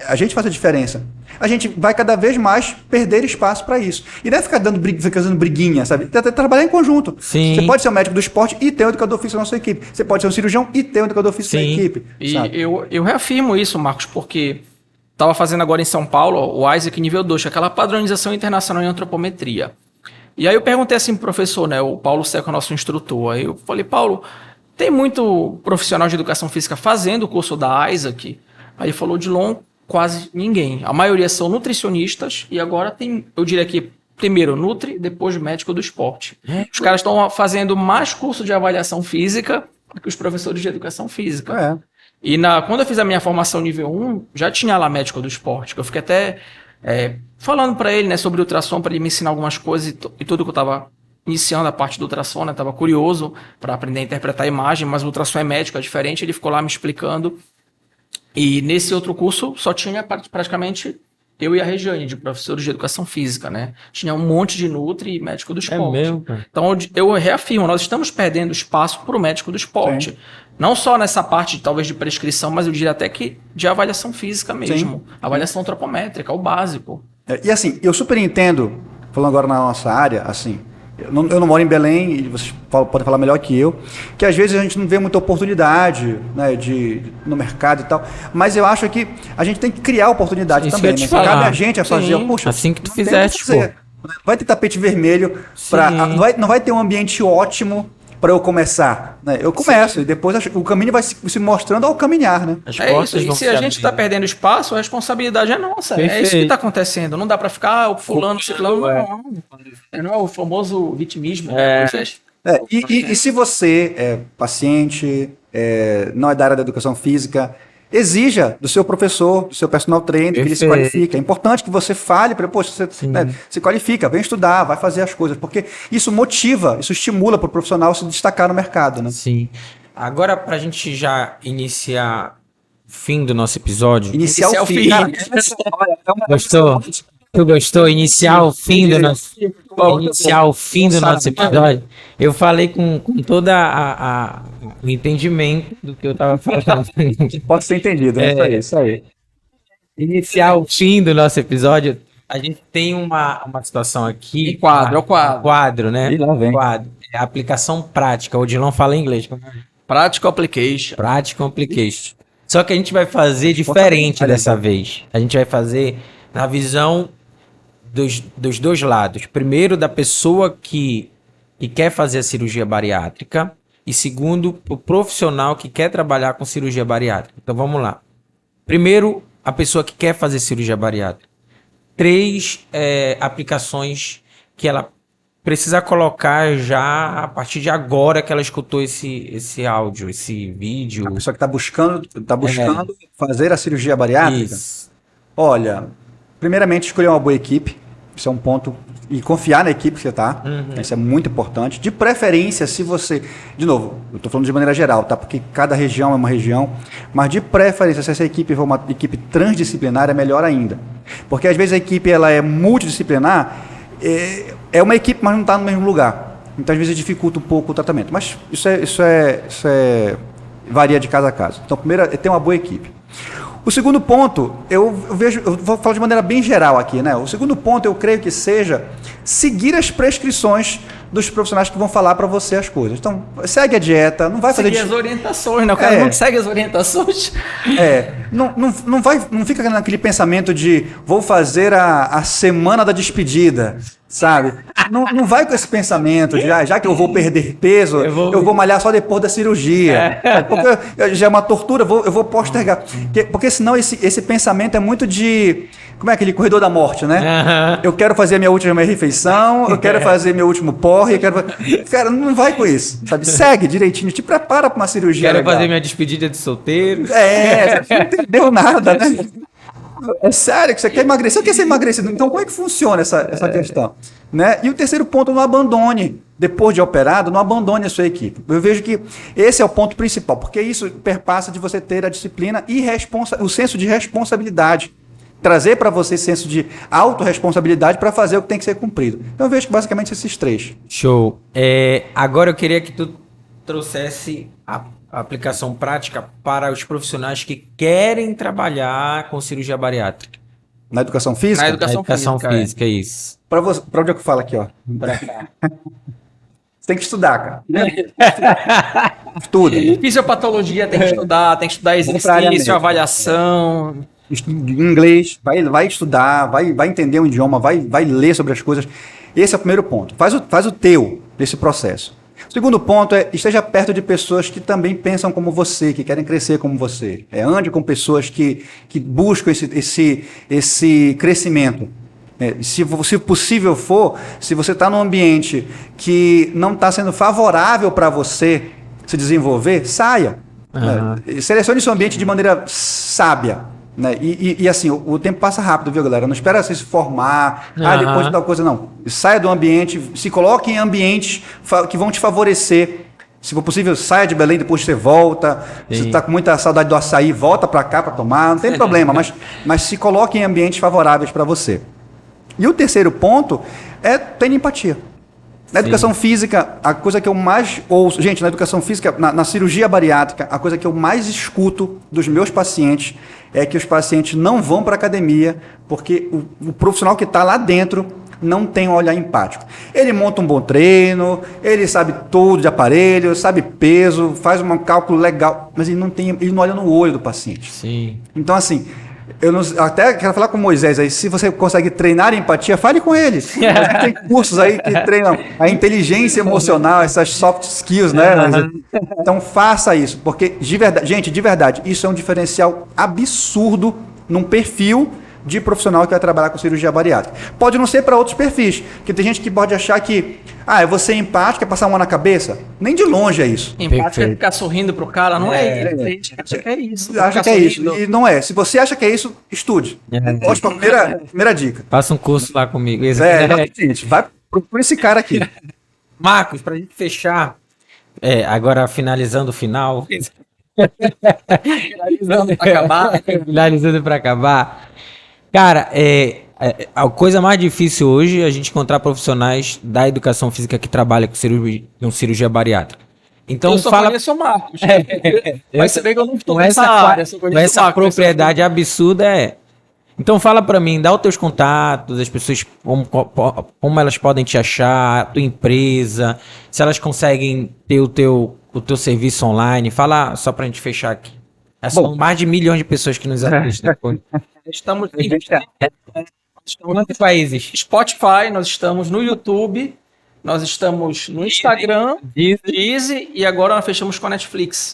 a gente faz a diferença, a gente vai cada vez mais perder espaço para isso. E não é ficar fazendo briguinha, sabe? Trabalhar em conjunto. Você pode ser um médico do esporte e ter um educador físico na sua equipe. Você pode ser um cirurgião e ter um educador físico na equipe. E eu reafirmo isso, Marcos, porque estava fazendo agora em São Paulo o Isaac nível 2, aquela padronização internacional em antropometria. E aí eu perguntei assim pro professor, né, o Paulo Seco, nosso instrutor. Aí eu falei, Paulo, tem muito profissional de educação física fazendo o curso da Isaac? Aí ele falou, Dilon, quase ninguém. A maioria são nutricionistas e agora tem, eu diria que primeiro nutri, depois médico do esporte. Os caras estão fazendo mais curso de avaliação física do que os professores de educação física. E quando eu fiz a minha formação nível 1, já tinha lá médico do esporte, que eu fiquei até falando para ele, né, sobre ultrassom, para ele me ensinar algumas coisas e tudo que eu estava iniciando a parte do ultrassom, né, estava curioso para aprender a interpretar a imagem, mas o ultrassom é médico, é diferente, ele ficou lá me explicando. E nesse outro curso só tinha praticamente eu e a Regiane, de professores de educação física, né? Tinha um monte de nutri e médico do esporte. mesmo, cara? Então eu reafirmo, nós estamos perdendo espaço para o médico do esporte. Sim. Não só nessa parte, talvez, de prescrição, mas eu diria até que de avaliação física mesmo. Avaliação antropométrica, o básico. E assim, eu super entendo, falando agora na nossa área, assim, eu não moro em Belém, e vocês podem falar melhor que eu, que às vezes a gente não vê muita oportunidade, né, no mercado e tal, mas eu acho que a gente tem que criar oportunidade Isso também, que eu né? ia te Cabe falar. a gente a fazer, Sim. poxa, Assim que tu não tem o fizeste, fazer. Não vai ter tapete vermelho, Sim. não vai ter um ambiente ótimo para eu começar, né? Eu começo e depois o caminho vai se mostrando ao caminhar, né? As É portas isso. E vão se se a gente está abrindo. perdendo espaço, a responsabilidade é nossa. É isso que Perfeito. está acontecendo. Não dá para ficar o fulano, ciclano, não. Não é o famoso vitimismo. É. E se você é paciente, não é da área da educação física, exija do seu professor, do seu personal trainer, que ele se Perfeito. qualifique. É importante que você fale para, poxa, você se qualifica, vem estudar, vai fazer as coisas, porque isso motiva, isso estimula para o profissional se destacar no mercado, né? Sim. Agora, pra gente já iniciar o fim do nosso episódio. Iniciar Iniciar o o fim. fim. Cara, olha, Gostou? Tu gostou? Iniciar o fim do nosso. Iniciar o fim do nosso episódio. Eu falei com todo o entendimento do que eu tava falando. pode ser entendido, né? Isso aí. Iniciar o fim do nosso episódio. A gente tem uma situação aqui. Em quadro, é o quadro. Quadro, né? E lá vem. Quadro. É a aplicação prática. O Odilon fala em inglês. Practical application. Practical application. Só que a gente vai fazer diferente dessa vez. A gente vai fazer na visão dos dois lados. Primeiro, da pessoa que quer fazer a cirurgia bariátrica. E segundo, o profissional que quer trabalhar com cirurgia bariátrica. Então vamos lá. Primeiro, a pessoa que quer fazer cirurgia bariátrica. 3 aplicações que ela precisa colocar já a partir de agora que ela escutou esse áudio, esse vídeo. A pessoa que está buscando fazer a cirurgia bariátrica. Isso. Olha, primeiramente escolher uma boa equipe, isso é um ponto, e confiar na equipe que você está, isso é muito importante. De preferência, se você, de novo, eu estou falando de maneira geral, tá? Porque cada região é uma região, mas de preferência, se essa equipe for uma equipe transdisciplinar, é melhor ainda. Porque às vezes a equipe ela é multidisciplinar, é uma equipe, mas não está no mesmo lugar. Então às vezes dificulta um pouco o tratamento. Mas isso varia de caso a caso. Então, primeiro é ter uma boa equipe. O segundo ponto, eu vou falar de maneira bem geral aqui, né? O segundo ponto, eu creio que seja seguir as prescrições dos profissionais que vão falar para você as coisas. Então, segue a dieta, não vai fazer... Seguir as orientações, né? O cara não segue as orientações. Não fica naquele pensamento de vou fazer a semana da despedida, sabe? Não vai com esse pensamento de já que eu vou perder peso, eu vou malhar só depois da cirurgia. Porque já é uma tortura, eu vou postergar. Porque senão esse pensamento é muito de... Como é aquele corredor da morte, né? Eu quero fazer a minha última refeição, eu quero fazer meu último porre, Cara, não vai com isso, sabe? Segue direitinho, te prepara para uma cirurgia Quero legal. fazer minha despedida de solteiro. Você não entendeu nada, né? É sério que você quer emagrecer? Você quer ser emagrecido? Então, como é que funciona essa questão? Né? E o terceiro ponto, não abandone. Depois de operado, não abandone a sua equipe. Eu vejo que esse é o ponto principal, porque isso perpassa de você ter a disciplina e o senso de responsabilidade. Trazer para você esse senso de autorresponsabilidade para fazer o que tem que ser cumprido. Então, eu vejo que basicamente esses 3. Show. Agora eu queria que tu trouxesse a aplicação prática para os profissionais que querem trabalhar com cirurgia bariátrica. Na educação física? Na educação física, isso. Para onde é que eu falo aqui, ó? Pra cá. Você tem que estudar, cara. Estuda. Fisiopatologia tem que estudar exercício, avaliação. Inglês, vai estudar, vai entender o idioma, vai ler sobre as coisas. Esse é o primeiro ponto. Faz o teu desse processo. O segundo ponto é esteja perto de pessoas que também pensam como você, que querem crescer como você. Ande com pessoas que buscam esse crescimento. Se possível for, se você está num ambiente que não está sendo favorável para você se desenvolver, saia. Selecione seu ambiente de maneira sábia. Né? E assim, o tempo passa rápido, viu, galera? Não espera você se formar, depois de tal coisa, não. Saia do ambiente, se coloque em ambientes que vão te favorecer Se for possível, saia de Belém, depois você volta. Sim. Se está com muita saudade do açaí, volta para cá para tomar. Não tem problema, mas se coloque em ambientes favoráveis para você. E o terceiro ponto é ter empatia. Na educação física, a coisa que eu mais ouço... Gente, na educação física, na cirurgia bariátrica, a coisa que eu mais escuto dos meus pacientes é que os pacientes não vão para a academia porque o profissional que está lá dentro não tem um olhar empático. Ele monta um bom treino, ele sabe tudo de aparelho, sabe peso, faz um cálculo legal, mas ele não olha no olho do paciente. Sim. Então, assim, até quero falar com o Moisés aí, se você consegue treinar empatia, fale com ele. Tem cursos aí que treinam a inteligência emocional, essas soft skills, né? Então faça isso, porque de verdade, isso é um diferencial absurdo num perfil de profissional que vai trabalhar com cirurgia bariátrica. Pode não ser para outros perfis, porque tem gente que pode achar que eu vou ser empático, é passar uma na cabeça. Nem de longe é isso. Empático é ficar sorrindo pro cara, não é isso. Acha que é isso. Acha que é isso. E não é. Se você acha que é isso, estude. Ótima primeira dica. Faça um curso lá comigo. Gente, vai por esse cara aqui. Marcos, pra gente fechar, agora finalizando o final. Finalizando pra acabar. Finalizando pra acabar. Cara, a coisa mais difícil hoje é a gente encontrar profissionais da educação física que trabalham com cirurgia bariátrica. Então, eu só conheço o Marcos. Mas você vê que eu não estou nessa área. Com essa propriedade absurda Então fala pra mim, dá os teus contatos, as pessoas, como elas podem te achar, a tua empresa, se elas conseguem ter o teu serviço online. Fala só pra gente fechar aqui. São mais de 1 milhão de pessoas que nos assistem. Estamos em quantos países? Spotify, nós estamos no YouTube, nós estamos no Instagram, Deezer, e agora nós fechamos com a Netflix.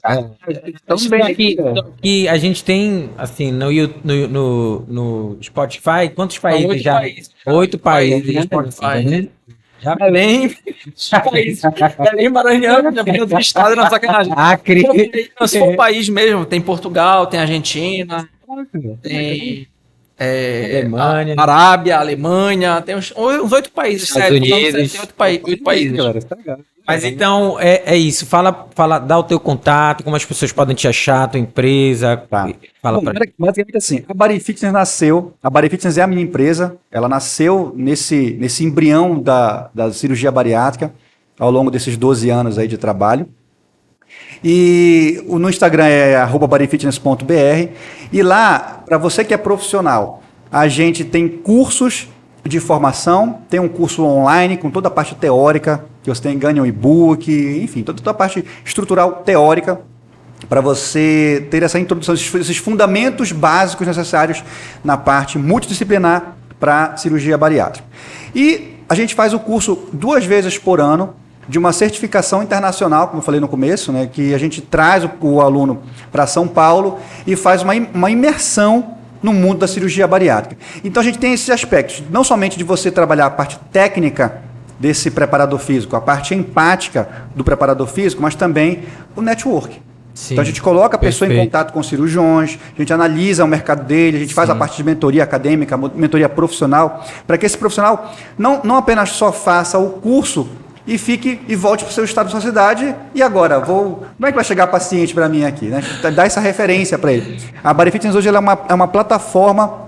Estamos bem aqui. E a gente tem, assim, no Spotify, quantos países já? 8 países. Spotify. Já Belém, Belém, Maranhão, já veio do estado na sacanagem. Acre. Se for o país mesmo, tem Portugal, tem Argentina, tem Alemanha, Arábia, Alemanha, tem uns 8 países, Estados Unidos. Tem 8 países. Galera, tá legal. Mas então, é isso. Fala, dá o teu contato, como as pessoas podem te achar, a tua empresa. Tá. Fala pra mim. Basicamente assim, a Body Fitness nasceu, a Body Fitness é a minha empresa, ela nasceu nesse embrião da cirurgia bariátrica, ao longo desses 12 anos aí de trabalho. E no Instagram é @bodyfitness.br, e lá, para você que é profissional, a gente tem cursos de formação, tem um curso online com toda a parte teórica, que você ganha um e-book, enfim, toda a parte estrutural teórica, para você ter essa introdução, esses fundamentos básicos necessários na parte multidisciplinar para cirurgia bariátrica. E a gente faz o curso 2 vezes por ano, de uma certificação internacional, como eu falei no começo, né, que a gente traz o aluno para São Paulo e faz uma imersão no mundo da cirurgia bariátrica. Então a gente tem esses aspectos, não somente de você trabalhar a parte técnica desse preparador físico, a parte empática do preparador físico, mas também o network. Sim, então a gente coloca a pessoa perfeito. em contato com cirurgiões, a gente analisa o mercado dele, a gente faz a parte de mentoria acadêmica, mentoria profissional, para que esse profissional não apenas só faça o curso e fique e volte para o seu estado de sua cidade, e agora, como é que vai chegar paciente para mim aqui? Né? Dá essa referência para ele. A Body Fitness hoje ela é uma plataforma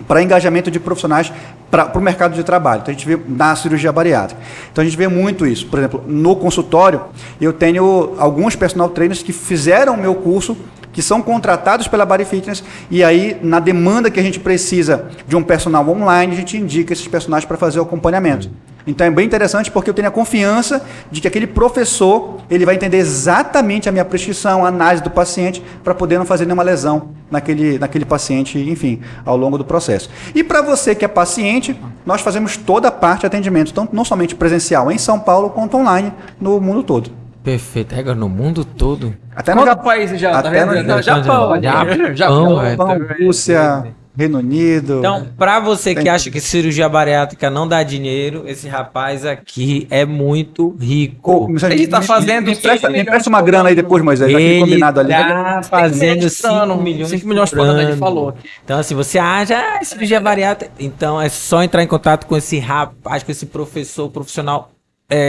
para engajamento de profissionais para o mercado de trabalho. Então a gente vê na cirurgia bariátrica. Então a gente vê muito isso. Por exemplo, no consultório, eu tenho alguns personal trainers que fizeram o meu curso, que são contratados pela Body Fitness, e aí, na demanda que a gente precisa de um personal online, a gente indica esses personagens para fazer o acompanhamento. Então é bem interessante porque eu tenho a confiança de que aquele professor ele vai entender exatamente a minha prescrição, a análise do paciente, para poder não fazer nenhuma lesão naquele paciente, enfim, ao longo do processo. E para você que é paciente, nós fazemos toda a parte de atendimento, então não somente presencial em São Paulo, quanto online no mundo todo. Perfeito. No mundo todo. Até no Quantos países já? até no Japão. Japão, Rússia, Reino Unido. Então, pra você que acha que cirurgia bariátrica não dá dinheiro, esse rapaz aqui é muito rico. Ele tá fazendo me empresta uma grana aí depois, Moisés, aquele combinado ali. Tá fazendo 5 milhões por ano, ele falou. Então, assim, você acha cirurgia bariátrica, então é só entrar em contato com esse rapaz, com esse professor profissional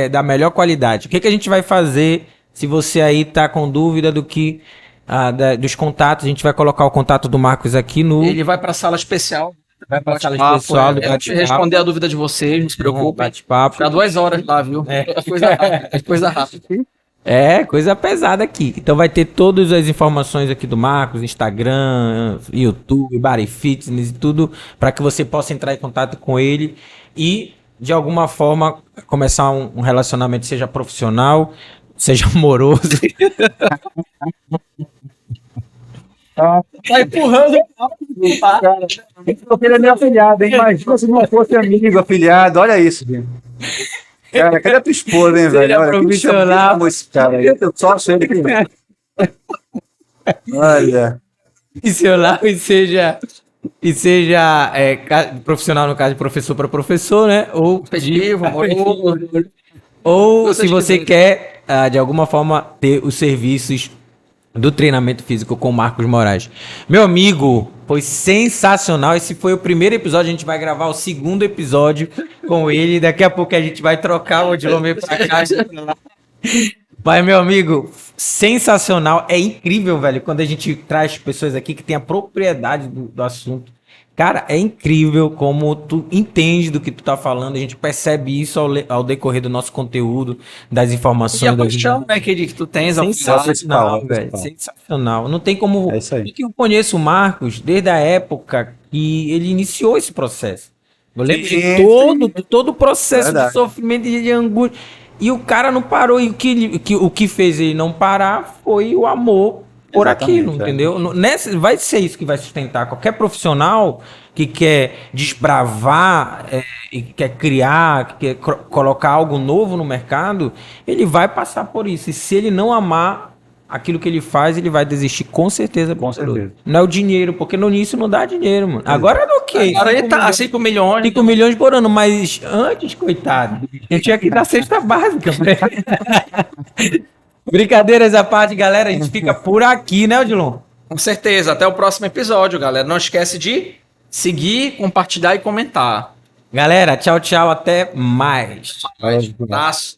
da melhor qualidade. O que a gente vai fazer Se você aí tá com dúvida do que dos contatos, a gente vai colocar o contato do Marcos aqui no Ele vai pra sala especial. vai pra sala Bate-papo, especial do é, bate-papo. responder a dúvida de vocês, não se preocupe. Bate-papo. Fica 2 horas lá, viu? É. Coisa rápida. É coisa rápida. É, coisa pesada aqui. Então vai ter todas as informações aqui do Marcos, Instagram, YouTube, Body Fitness e tudo, para que você possa entrar em contato com ele e, de alguma forma, começar um relacionamento, seja profissional, seja amoroso. Tá empurrando. Ele é meu afilhado, hein? Imagina se não fosse amigo, afilhado. Olha isso, gente. Cara, cadê a tua esposa, hein, velho? Olha, profissional. que esse cara aí. Eu sócio ele aqui. Olha. Profissional e seja profissional, no caso, de professor para professor, né? Ou Competitivo, amoroso. Ou se Vocês você quiserem. quer, de alguma forma, ter os serviços do treinamento físico com o Marcos Moraes. Meu amigo, foi sensacional. Esse foi o primeiro episódio. A gente vai gravar o segundo episódio com ele. Daqui a pouco a gente vai trocar o Odilon meio pra cá. Mas, meu amigo, sensacional. É incrível, velho, quando a gente traz pessoas aqui que têm a propriedade do assunto. Cara, é incrível como tu entende do que tu tá falando. A gente percebe isso ao decorrer do nosso conteúdo, das informações. E a paixão, né, que tu tens ao final. Sensacional, velho. Sensacional. Não tem como. É isso aí. Porque eu conheço o Marcos desde a época que ele iniciou esse processo. Eu lembro de todo o processo de Verdade. sofrimento e de angústia. E o cara não parou. E o que fez ele não parar foi o amor por Exatamente, aquilo, entendeu? Vai ser isso que vai sustentar qualquer profissional que quer desbravar, e quer criar, que quer colocar algo novo no mercado, ele vai passar por isso. E se ele não amar aquilo que ele faz, ele vai desistir com certeza. Com certeza. Não é o dinheiro, porque no início não dá dinheiro, mano. Agora é ok. Agora ele tá 5 milhões. 5 milhões por ano, mas antes, coitado, eu tinha que dar cesta básica. Brincadeiras à parte, galera, a gente fica por aqui, né, Odilon? Com certeza. Até o próximo episódio, galera. Não esquece de seguir, compartilhar e comentar. Galera, tchau, tchau, até mais. Abraço.